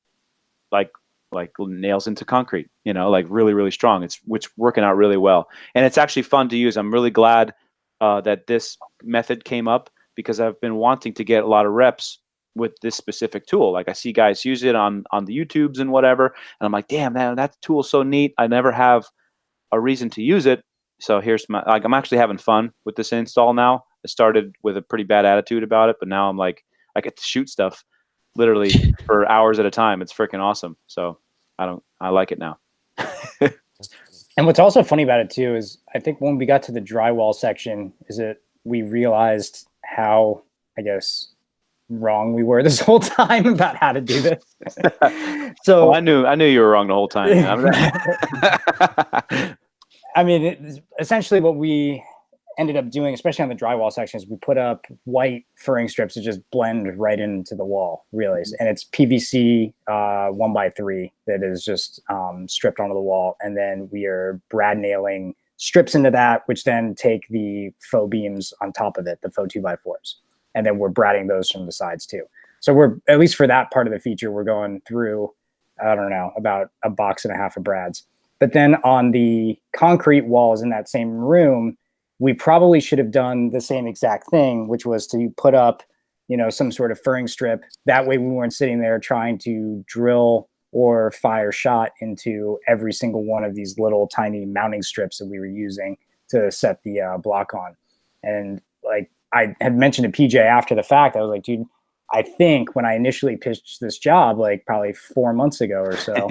nails into concrete, like really, really strong. It's working out really well. And it's actually fun to use. I'm really glad that this method came up, because I've been wanting to get a lot of reps with this specific tool. Like, I see guys use it on the YouTubes and whatever. And I'm like, damn, man, that tool's so neat. I never have a reason to use it. So I'm actually having fun with this install now. I started with a pretty bad attitude about it, but now I'm like, I get to shoot stuff literally for hours at a time. It's freaking awesome. So I like it now. And what's also funny about it too is, I think when we got to the drywall section, we realized how, I guess, wrong we were this whole time about how to do this. So I knew you were wrong the whole time. I mean, essentially what we ended up doing, especially on the drywall sections, we put up white furring strips to just blend right into the wall, really. And it's PVC 1x3 that is just stripped onto the wall. And then we are brad nailing strips into that, which then take the faux beams on top of it, the faux 2x4s. And then we're bradding those from the sides too. So we're, at least for that part of the feature, we're going through, I don't know, about a box and a half of brads. But then on the concrete walls in that same room, we probably should have done the same exact thing, which was to put up, you know, some sort of furring strip. That way we weren't sitting there trying to drill or fire shot into every single one of these little tiny mounting strips that we were using to set the block on. And like I had mentioned to PJ after the fact, I was like, dude, I think when I initially pitched this job, like probably 4 months ago or so,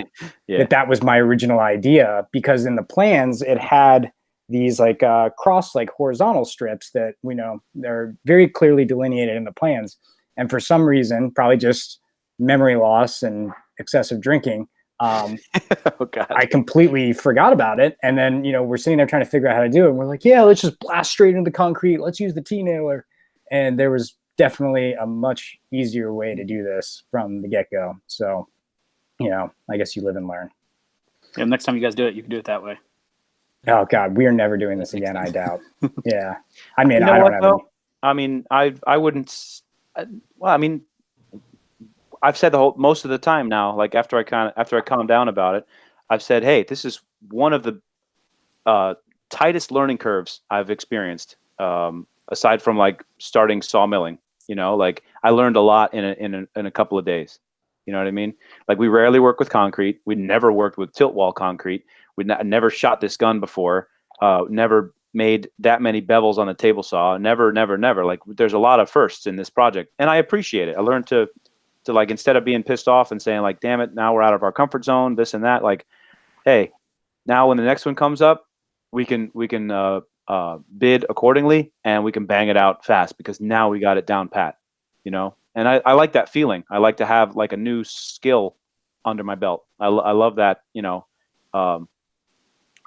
that was my original idea, because in the plans it had these like cross like horizontal strips that we know they're very clearly delineated in the plans. And for some reason, probably just memory loss and excessive drinking, I completely forgot about it. And then, you know, we're sitting there trying to figure out how to do it. And we're like, yeah, let's just blast straight into the concrete. Let's use the T-nailer. And there was definitely a much easier way to do this from the get-go. So, you know, I guess you live and learn. Yeah, next time you guys do it, you can do it that way. Oh God, we are never doing this again. I doubt. Yeah, I mean, I don't know. I mean, I wouldn't. Well, I mean, I've said most of the time now. Like after I calmed down about it, I've said, hey, this is one of the tightest learning curves I've experienced. Aside from like starting sawmilling, you know, like I learned a lot in a couple of days. You know what I mean? Like we rarely work with concrete. We never worked with tilt wall concrete. We never shot this gun before. Never made that many bevels on a table saw. Never. Like there's a lot of firsts in this project, and I appreciate it. I learned to like, instead of being pissed off and saying like, damn it, now we're out of our comfort zone, this and that. Like, hey, now when the next one comes up, we can bid accordingly, and we can bang it out fast because now we got it down pat. You know, and I like that feeling. I like to have like a new skill under my belt. I love that. You know.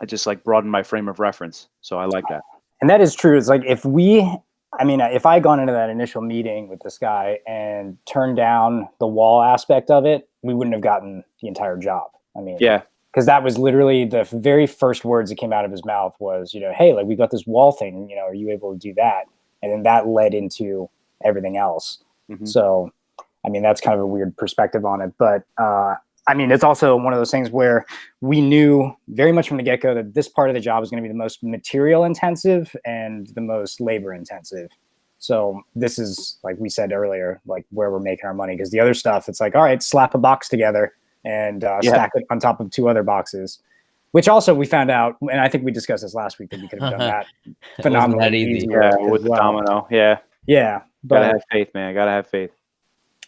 I just like broaden my frame of reference. So I like that. And that is true. It's like if I had gone into that initial meeting with this guy and turned down the wall aspect of it, we wouldn't have gotten the entire job. I mean, yeah, because that was literally the very first words that came out of his mouth was, you know, hey, like we got this wall thing, you know, are you able to do that? And then that led into everything else. Mm-hmm. So, I mean, that's kind of a weird perspective on it, but, I mean, it's also one of those things where we knew very much from the get-go that this part of the job is going to be the most material intensive and the most labor intensive. So this is, like we said earlier, like where we're making our money, because the other stuff, it's like, all right, slap a box together and stack it on top of 2 other boxes, which also we found out, and I think we discussed this last week, that we could have done that phenomenally easier. Yeah, with the domino. Yeah. Yeah. But, gotta have faith, man. Gotta have faith.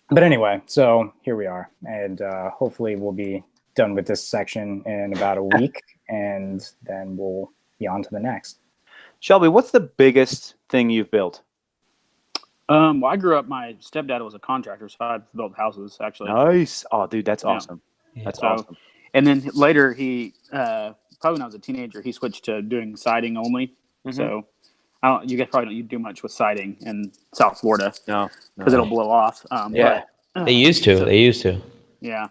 But anyway, so here we are, and hopefully we'll be done with this section in about a week, and then we'll be on to the next. Shelby, what's the biggest thing you've built? Well, I grew up, my stepdad was a contractor, so I built houses, actually. Nice. Oh, dude, that's awesome. Yeah. That's awesome. And then later, he, probably when I was a teenager, he switched to doing siding only. Mm-hmm. So you guys probably don't do much with siding in South Florida. No. Because it'll blow off. Yeah. But, they used to. Yeah.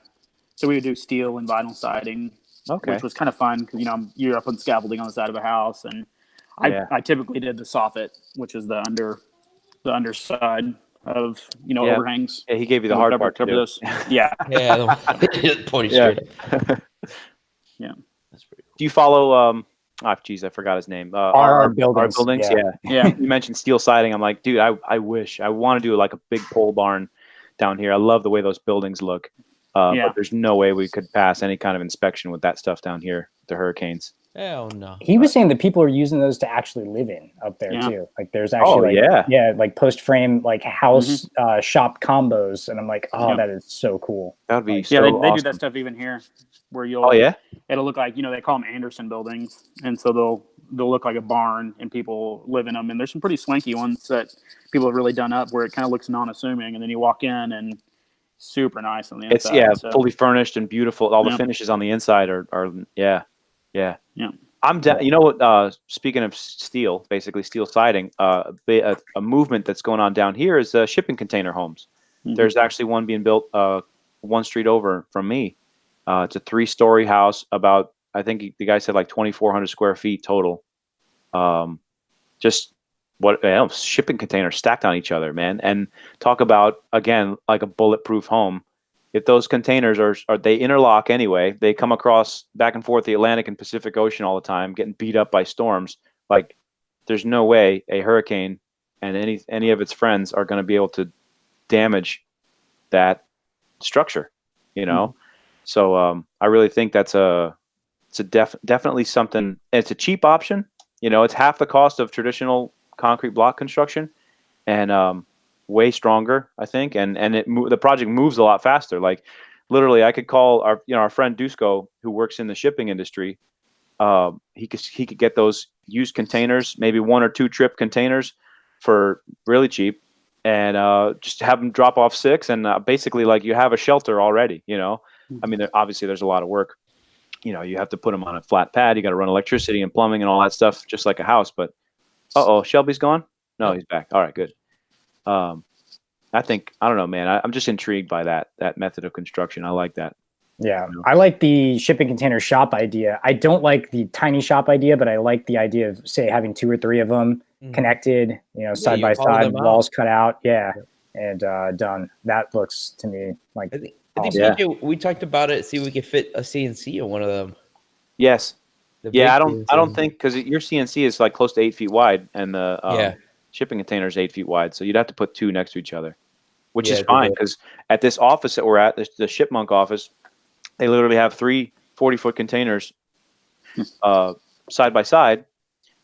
So we would do steel and vinyl siding, which was kind of fun because, you know, you're up on scaffolding on the side of a house. And I typically did the soffit, which is the underside of, you know, overhangs. Yeah, he gave you the hard part to do. Yeah. Yeah. Pointy straight. Yeah. That's pretty cool. Do you follow I forgot his name. Our buildings. Our buildings. Yeah. You mentioned steel siding. I'm like, dude, I wish I want to do like a big pole barn down here. I love the way those buildings look. But there's no way we could pass any kind of inspection with that stuff down here, the hurricanes. Hell no. He was saying that people are using those to actually live in up there too. Like there's actually like post frame, like house shop combos. And I'm like, that is so cool. That would be so awesome. They do that stuff even here where you'll, it'll look like, you know, they call them Anderson buildings. And so they'll look like a barn and people live in them. And there's some pretty swanky ones that people have really done up where it kind of looks non-assuming. And then you walk in and super nice on the inside. It's fully furnished and beautiful. All the finishes on the inside are. You know what? Speaking of steel, basically steel siding, a movement that's going on down here is shipping container homes. Mm-hmm. There's actually one being built one street over from me. It's a 3-story house, about, I think the guy said like 2,400 square feet total. Just shipping containers stacked on each other, man. And talk about, again, like a bulletproof home. If those containers are they interlock anyway, they come across back and forth the Atlantic and Pacific Ocean all the time, getting beat up by storms. Like, there's no way a hurricane and any of its friends are going to be able to damage that structure, you know? Mm-hmm. So I really think it's definitely something. It's a cheap option. You know, it's half the cost of traditional concrete block construction, and way stronger, I think. And the project moves a lot faster. Like, literally, I could call our friend Dusko, who works in the shipping industry. He could get those used containers, maybe 1 or 2 trip containers, for really cheap, and just have them drop off 6, and basically, like, you have a shelter already. You know, I mean, obviously there's a lot of work. You know, you have to put them on a flat pad. You got to run electricity and plumbing and all that stuff, just like a house. But Shelby's gone? No, he's back. All right, good. I don't know, man. I'm just intrigued by that method of construction. I like that. Yeah, I like the shipping container shop idea. I don't like the tiny shop idea, but I like the idea of, say, having 2 or 3 of them connected, side by side, walls cut out. Yeah, and done. That looks to me like. I think we talked about it. See if we could fit a CNC in one of them. Yes. Yeah, I don't think, because your CNC is like close to 8 feet wide, and the shipping container is 8 feet wide, so you'd have to put 2 next to each other, which is fine, because at this office that we're at, the Shipmonk office, they literally have 3 40-foot containers side by side.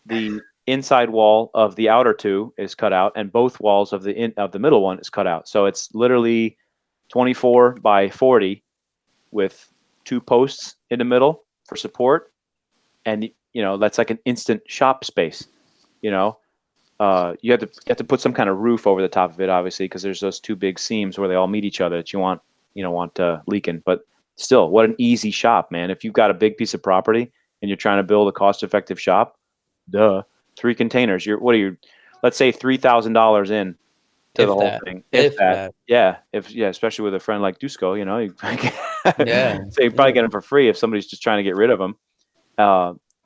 The inside wall of the outer 2 is cut out, and both walls of the middle one is cut out. So it's literally 24 by 40 with 2 posts in the middle for support. And, that's like an instant shop space. You have to put some kind of roof over the top of it, obviously, because there's those 2 big seams where they all meet each other that you want leaking. But still, what an easy shop, man. If you've got a big piece of property and you're trying to build a cost-effective shop, 3 containers. Let's say $3,000 in to the whole thing. If that. Yeah. Especially with a friend like Dusko, so you probably get them for free if somebody's just trying to get rid of them.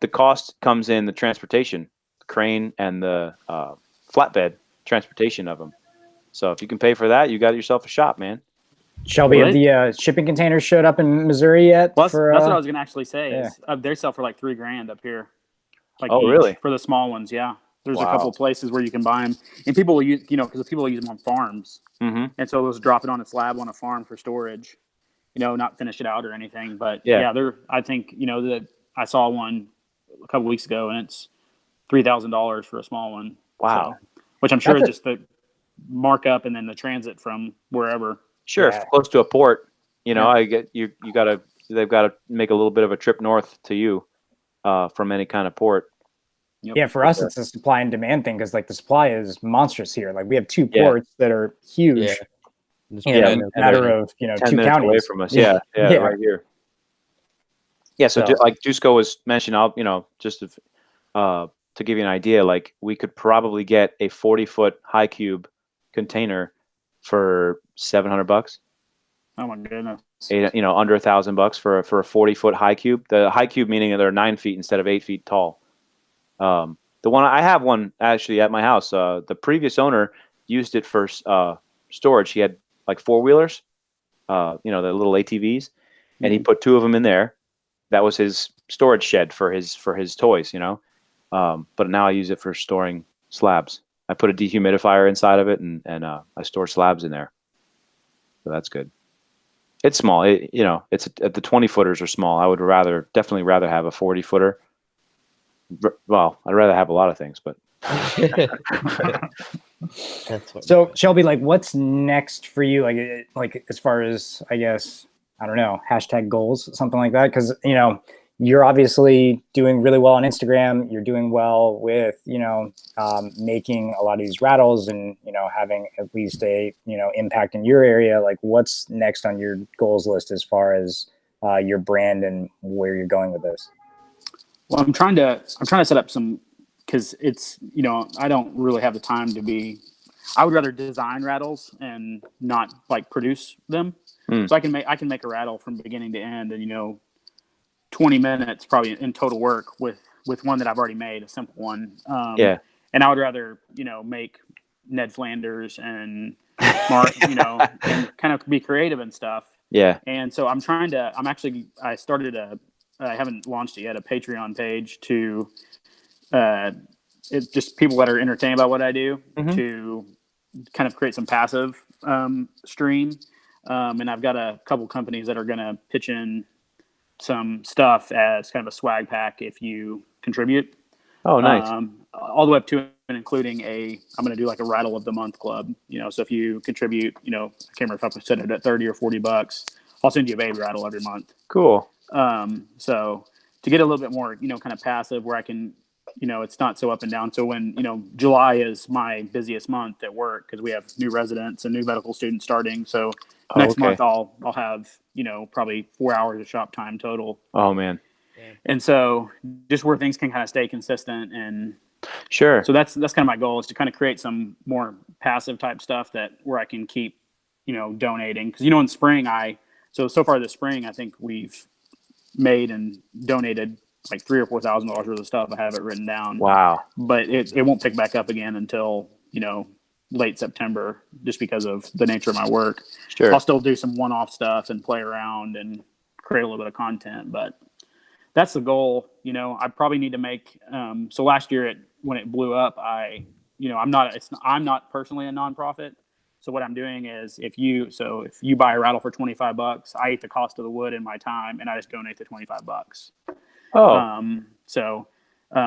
The cost comes in the transportation, the crane, and the flatbed transportation of them. So if you can pay for that, you got yourself a shop, man. Shelby, have the shipping containers showed up in Missouri yet? Well, that's what I was going to actually say. Yeah. They sell for like $3,000 up here. Like really? For the small ones, yeah. There's a couple of places where you can buy them, and people will use, because people will use them on farms, and so they'll just drop it on a slab on a farm for storage, not finish it out or anything. But I think that I saw one a couple weeks ago, and it's $3,000 for a small one. Wow, so, which I'm sure is just the markup and then the transit from wherever. Sure, close to a port. I get they've got to make a little bit of a trip north to you from any kind of port. Yep. Yeah, for us, it's a supply and demand thing, because like the supply is monstrous here. Like, we have 2 ports that are huge. In a matter of 2 counties away from us. Yeah, right here. Yeah, so like Dusko was mentioning, just to give you an idea, like, we could probably get a 40-foot high cube container for $700. Oh my goodness! Under $1,000 for a 40-foot high cube. The high cube meaning that they're 9 feet instead of 8 feet tall. The one I have one actually at my house. The previous owner used it for storage. He had like 4-wheelers, the little ATVs, and he put 2 of them in there. That was his storage shed for his toys, But now I use it for storing slabs. I put a dehumidifier inside of it, and I store slabs in there. So that's good. It's small. The 20-footers are small. I would definitely rather have a 40-footer. Well, I'd rather have a lot of things, but. So Shelby, like, what's next for you? Like as far as, I guess, I don't know, # goals, something like that. Because, you're obviously doing really well on Instagram. You're doing well with, making a lot of these rattles and, having at least a, impact in your area. Like, what's next on your goals list as far as your brand and where you're going with this? Well, I'm trying to set up some, because it's, I don't really have the time to be. I would rather design rattles and not like produce them. So I can make a rattle from beginning to end, and 20 minutes probably in total work with one that I've already made, a simple one. And I would rather make Ned Flanders and Mark, and kind of be creative and stuff. Yeah. And so I started I haven't launched it yet, a Patreon page to it's just people that are entertained about what I do, to kind of create some passive stream. And I've got a couple companies that are going to pitch in some stuff as kind of a swag pack if you contribute. Oh, nice. All the way up to and including I'm going to do like a rattle of the month club. So if you contribute, I can't remember if I said it at $30 or $40, I'll send you a baby rattle every month. Cool. So to get a little bit more, kind of passive where I can, it's not so up and down. So when, July is my busiest month at work because we have new residents and new medical students starting. So next month I'll have, probably 4 hours of shop time total. Oh man. And so just where things can kind of stay consistent, and sure. So that's kind of my goal, is to kind of create some more passive type stuff where I can keep, donating. Cause in spring, so far this spring, I think we've made and donated like $3,000 or $4,000 worth of stuff. I have it written down. Wow. But it won't pick back up again until, late September, just because of the nature of my work. Sure. I'll still do some one-off stuff and play around and create a little bit of content, but that's the goal. I probably need to make, so last year when it blew up, I'm not personally a nonprofit. So what I'm doing is if you buy a rattle for $25, I eat the cost of the wood and my time, and I just donate the $25.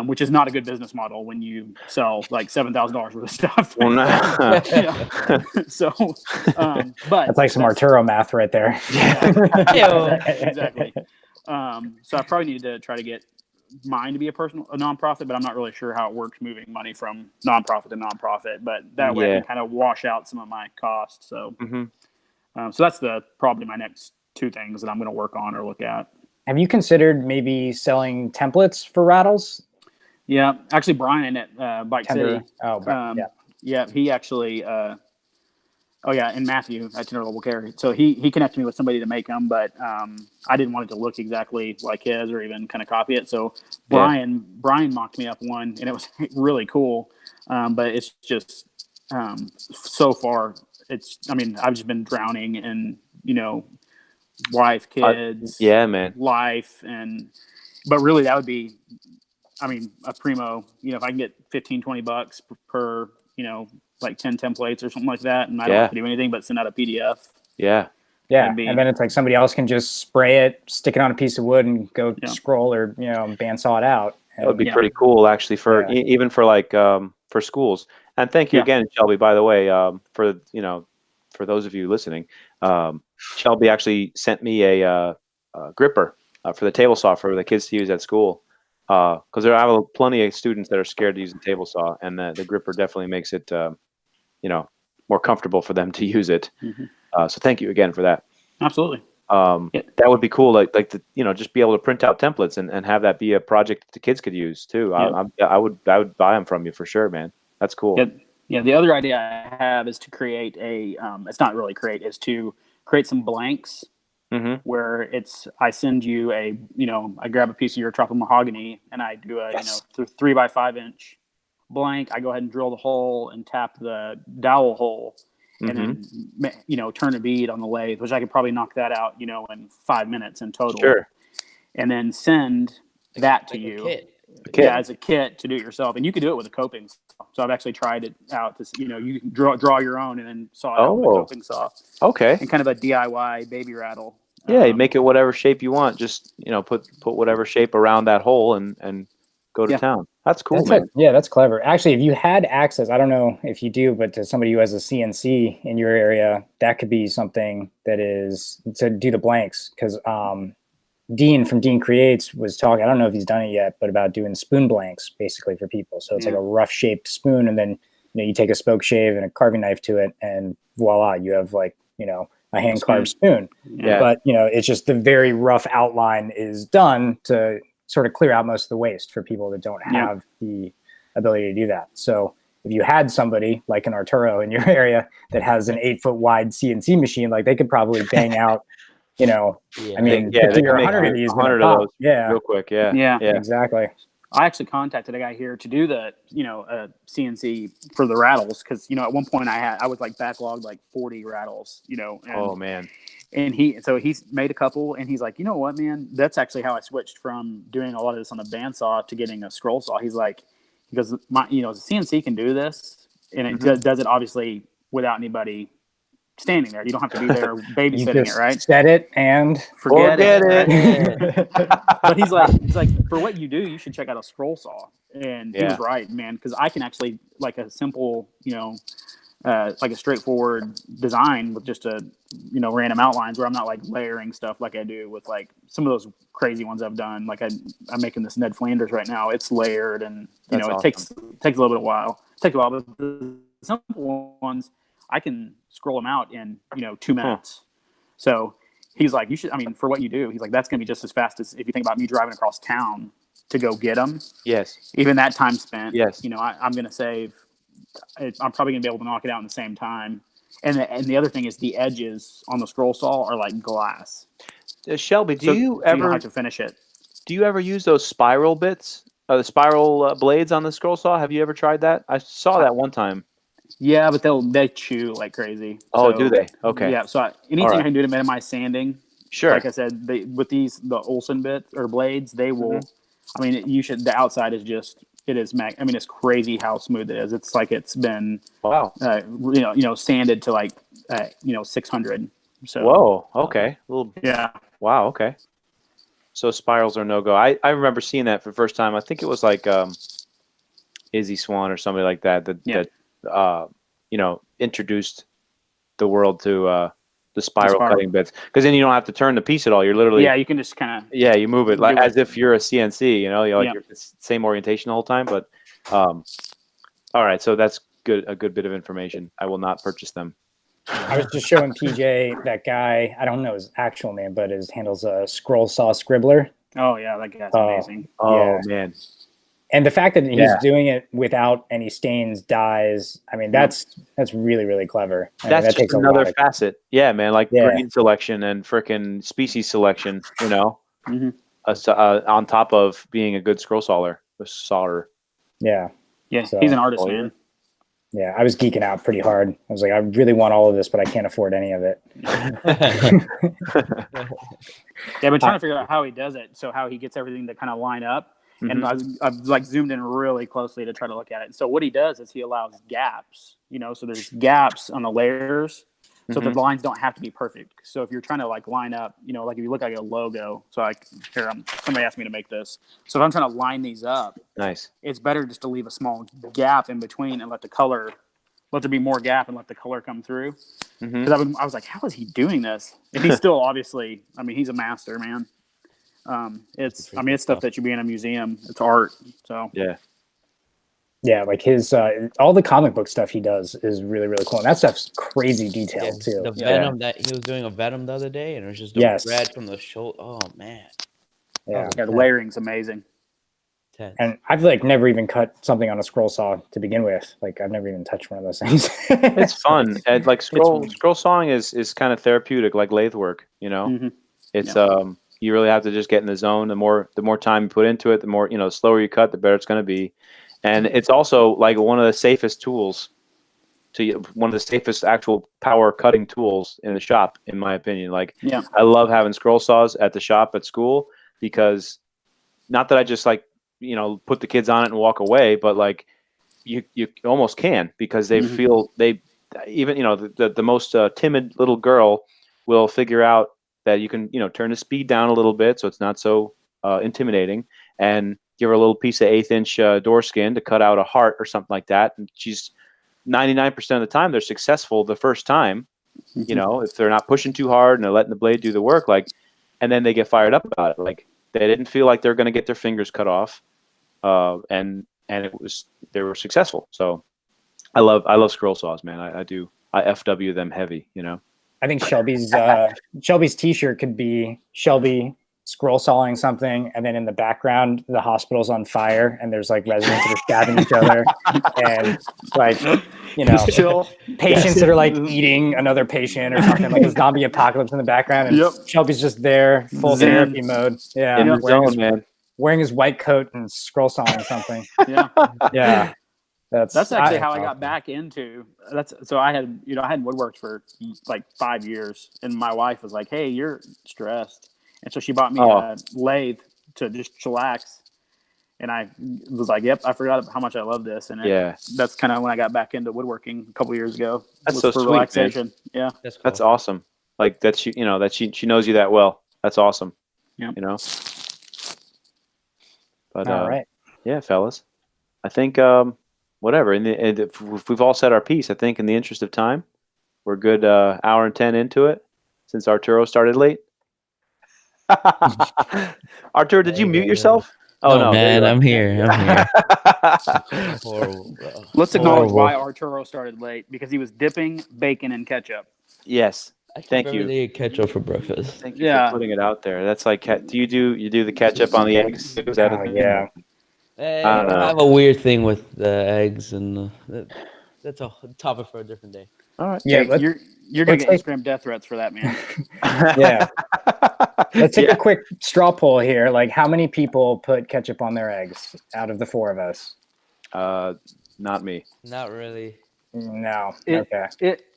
Which is not a good business model when you sell like $7,000 worth of stuff. Well, no. But that's like some Arturo math right there. Yeah, exactly. So I probably need to try to get mine to be a nonprofit, but I'm not really sure how it works moving money from nonprofit to nonprofit. But that way I can kind of wash out some of my costs. So, so that's probably my next two things that I'm going to work on or look at. Have you considered maybe selling templates for rattles? Yeah, actually, Brian at Bike City. Oh, yeah, he actually. And Matthew at Tenor Level Care. So he connected me with somebody to make them, but I didn't want it to look exactly like his or even kind of copy it. So Brian mocked me up one, and it was really cool. But it's just so far, I've just been drowning in wife, kids, life, but really that would be, a primo. If I can get $15-$20 per, like 10 templates or something like that, and I don't have to do anything but send out a PDF. Yeah, and then it's like somebody else can just spray it, stick it on a piece of wood, and go scroll or bandsaw it out. That would be pretty cool, actually, for even for like for schools. And thank you again, Shelby. By the way, for those of you listening, Shelby actually sent me a gripper for the table saw for the kids to use at school. Because I have plenty of students that are scared to use the table saw, and the gripper definitely makes it, more comfortable for them to use it. So thank you again for that. Absolutely. That would be cool. Just be able to print out templates and have that be a project that the kids could use too. I would buy them from you for sure, man. That's cool. Yeah. The other idea I have is to create it's not really is to create some blanks. Where I send you I grab a piece of your tropical mahogany and I do a 3x5 inch blank. I go ahead and drill the hole and tap the dowel hole, and then turn a bead on the lathe, which I could probably knock that out in 5 minutes in total. Sure. And then send that to you. As a kit to do it yourself, and you can do it with a coping saw. So I've actually tried it out. You can draw your own and then saw it out with a coping saw. Okay. And kind of a DIY baby rattle. Yeah, you make it whatever shape you want. Just put whatever shape around that hole and go to town. That's cool, man. That's clever. Actually, if you had access, I don't know if you do, but to somebody who has a CNC in your area, that could be something that is to do the blanks. Because Dean from Dean Creates was talking, I don't know if he's done it yet, but about doing spoon blanks basically for people. So it's like a rough shaped spoon, and then you take a spoke shave and a carving knife to it, and voila, you have a hand carved spoon. Yeah. But it's just the very rough outline is done to sort of clear out most of the waste for people that don't have the ability to do that. So if you had somebody like an Arturo in your area that has an 8 foot wide CNC machine, like they could probably bang out, I mean, 50 or 100 of these, 100 of those, real quick. Yeah, exactly. I actually contacted a guy here to do the, CNC for the rattles. Cause, at one point I was like backlogged like 40 rattles, and, oh man. And he's made a couple and he's like, you know what, man, that's actually how I switched from doing a lot of this on a bandsaw to getting a scroll saw. He's like, because the CNC can do this and it does it obviously without anybody standing there. You don't have to be there babysitting it, right? Set it and forget it. But he's like, for what you do, you should check out a scroll saw. And he was right, man, because I can actually like a simple, like a straightforward design with just a random outlines where I'm not like layering stuff like I do with like some of those crazy ones I've done. Like I'm making this Ned Flanders right now. It's layered and it awesome. takes a little bit of while. It takes a while, but the simple ones I can scroll them out in 2 minutes. So he's like, you should. I mean, for what you do, he's like, that's gonna be just as fast as if you think about me driving across town to go get them. Yes. Even that time spent. Yes. I'm gonna save. I'm probably gonna be able to knock it out in the same time. And the other thing is the edges on the scroll saw are like glass. Shelby, do you ever don't have to finish it? Do you ever use those spiral bits, the spiral blades on the scroll saw? Have you ever tried that? I saw that one time. Yeah, but they chew like crazy. Oh, do they? Okay. Yeah. So anything I can do to minimize sanding. Sure. Like I said, with the Olsen bits or blades, they will. I mean, the outside is just. It is. I mean, it's crazy how smooth it is. It's like it's been sanded to like 600. So. Whoa. Okay. Yeah. Wow. Okay. So spirals are no go. I remember seeing that for the first time. I think it was like Izzy Swan or somebody like that that introduced the world to the spiral cutting bits, because then you don't have to turn the piece at all. You're literally you can just kind of you move it like as if you're a CNC. You're it's the same orientation the whole time. But all right, so that's good. A good bit of information. I will not purchase them. I was just showing PJ that guy. I don't know his actual name, but his handle's a Scroll Saw Scribbler. Oh yeah, that guy's amazing. Oh man. And the fact that he's doing it without any stains, dyes, I mean, that's really, really clever. That's just takes another facet. Yeah, man, like grain selection and frickin' species selection, on top of being a good scroll sawyer. Yeah. Yeah, so, he's an artist, man. Yeah, I was geeking out pretty hard. I was like, I really want all of this, but I can't afford any of it. Yeah, but trying to figure out how he does it, so how he gets everything to kind of line up. And I've like zoomed in really closely to try to look at it. So what he does is he allows gaps, so there's gaps on the layers. So the lines don't have to be perfect. So if you're trying to like line up, like if you look at a logo, so like here, somebody asked me to make this. So if I'm trying to line these up, nice. It's better just to leave a small gap in between and let there be more gap and let the color come through. Because I was like, how is he doing this? And he's still obviously, I mean, he's a master, man. It's stuff that should be in a museum. It's art. So yeah, like his all the comic book stuff he does is really, really cool, and that stuff's crazy detailed too. The Venom that he was doing a Venom the other day, and it was just the red from the shoulder. Oh man, the layering's amazing. And I've like never even cut something on a scroll saw to begin with. Like I've never even touched one of those things. It's fun. And like scroll sawing is kind of therapeutic, like lathe work. It's you really have to just get in the zone. The more time you put into it, the more, the slower you cut, the better it's going to be. And it's also like one of the safest tools one of the safest actual power cutting tools in the shop, in my opinion. Like, I love having scroll saws at the shop at school, because not that I just like, put the kids on it and walk away, but like you almost can, because they feel even, the most timid little girl will figure out that you can, turn the speed down a little bit so it's not so intimidating, and give her a little piece of 1/8 inch door skin to cut out a heart or something like that. And she's 99% of the time, they're successful the first time, if they're not pushing too hard and they're letting the blade do the work, like, and then they get fired up about it. Like they didn't feel like they're going to get their fingers cut off. And they were successful. So I love scroll saws, man. I do. I FW them heavy, I think Shelby's T-shirt could be Shelby scroll sawing something, and then in the background the hospital's on fire and there's like residents that are stabbing each other and like, you know, patients that are like eating another patient or something, like a zombie apocalypse in the background, and Shelby's just there, full therapy mode. Yeah, in the zone, man. Wearing his white coat and scroll sawing something. Yeah. That's actually how I got back into so I had woodworked for like 5 years, and my wife was like, "Hey, you're stressed," and so she bought me a lathe to just chillax, and I was like, "Yep, I forgot how much I love this," and that's kind of when I got back into woodworking a couple years ago. That's so sweet, relaxation. Man. Yeah, that's awesome. Like that she knows you that well. That's awesome. Yeah, you know. But all right, yeah, fellas, I think whatever. If we've all said our piece, I think in the interest of time, we're good. Hour and 10 into it since Arturo started late. Arturo, did you mute yourself? Oh no, man, I'm here. Horrible, bro. Let's acknowledge why Arturo started late, because he was dipping bacon in ketchup. Yes. Thank you. They ketchup for breakfast. Thank you for putting it out there. That's like, do you do the ketchup on the eggs? Is that a thing? Yeah. I have a weird thing with the eggs, and that's a topic for a different day. All right. Yeah, you're gonna get Instagram death threats for that, man. Yeah. Let's take a quick straw poll here. Like, how many people put ketchup on their eggs out of the 4 of us? Not me. Not really. No.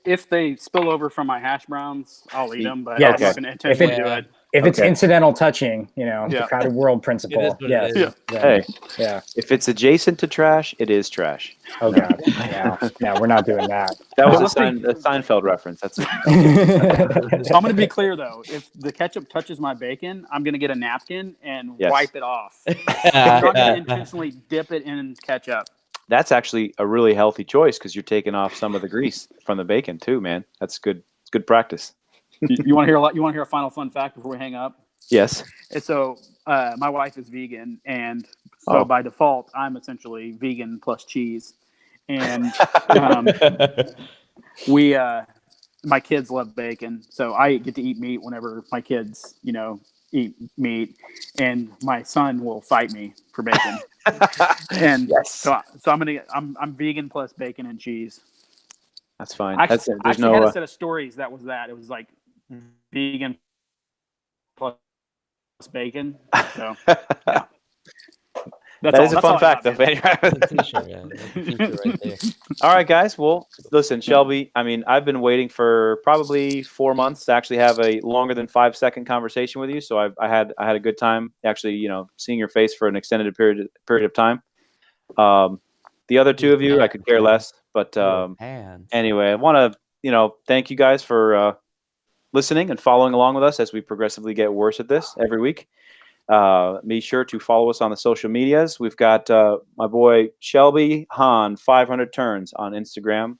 If they spill over from my hash browns, I'll eat them. But I'm not going to intentionally do it. If it's incidental touching, the crowded world principle. Hey, if it's adjacent to trash, it is trash. Oh God, no, we're not doing that. That was a Seinfeld reference. That's. So I'm going to be clear though. If the ketchup touches my bacon, I'm going to get a napkin and wipe it off. I'm not going to intentionally dip it in ketchup. That's actually a really healthy choice because you're taking off some of the grease from the bacon too, man. That's good. It's good practice. You want to hear You want to hear a final fun fact before we hang up? Yes. And so my wife is vegan, and so by default, I'm essentially vegan plus cheese. And my kids love bacon, so I get to eat meat whenever my kids, eat meat, and my son will fight me for bacon. And so I'm vegan plus bacon and cheese. That's fine. I actually had a set of stories that was that. It was like vegan plus bacon. So yeah. That is a fun fact, though. All right, guys. Well, listen, Shelby. I mean, I've been waiting for probably 4 months to actually have a longer than 5-second conversation with you. So I had a good time actually, seeing your face for an extended period of time. The other 2 of you, I could care less. But anyway, I want to, thank you guys for listening and following along with us as we progressively get worse at this every week. Be sure to follow us on the social medias. We've got my boy Shelby Hahn 500 turns on Instagram.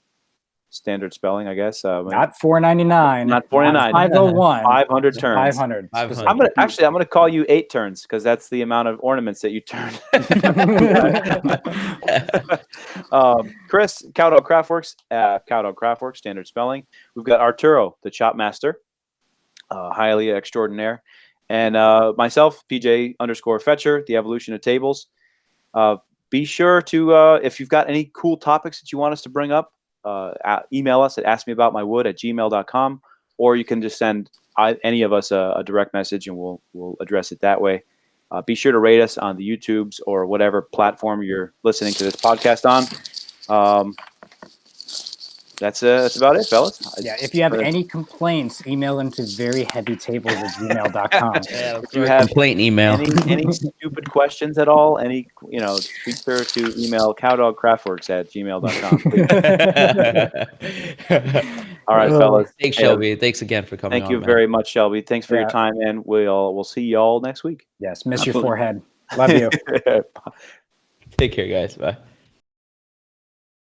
Standard spelling, I guess. Not $4.99. Not $4.99. 501. 500 turns. 500. I'm gonna call you 8 turns because that's the amount of ornaments that you turn. Chris, Cowdog Craftworks, Cowdog Craftworks, standard spelling. We've got Arturo, the chop master, highly extraordinaire. And myself, PJ_Fetscher, the evolution of tables. Be sure to, if you've got any cool topics that you want us to bring up, email us at askmeaboutmywood@gmail.com, or you can just send any of us a direct message and we'll address it that way. Be sure to rate us on the YouTubes or whatever platform you're listening to this podcast on. That's about it, fellas. Yeah, if you have any complaints, email them to veryheavytables@gmail.com. If you have complaint email, any stupid questions at all, be sure to email cowdogcraftworks@gmail.com. All right, fellas. Thanks, Shelby. Thanks again for coming. Thank you very much, Shelby. Thanks for your time, and we'll see y'all next week. Yes, miss your forehead. Love you. Take care, guys. Bye.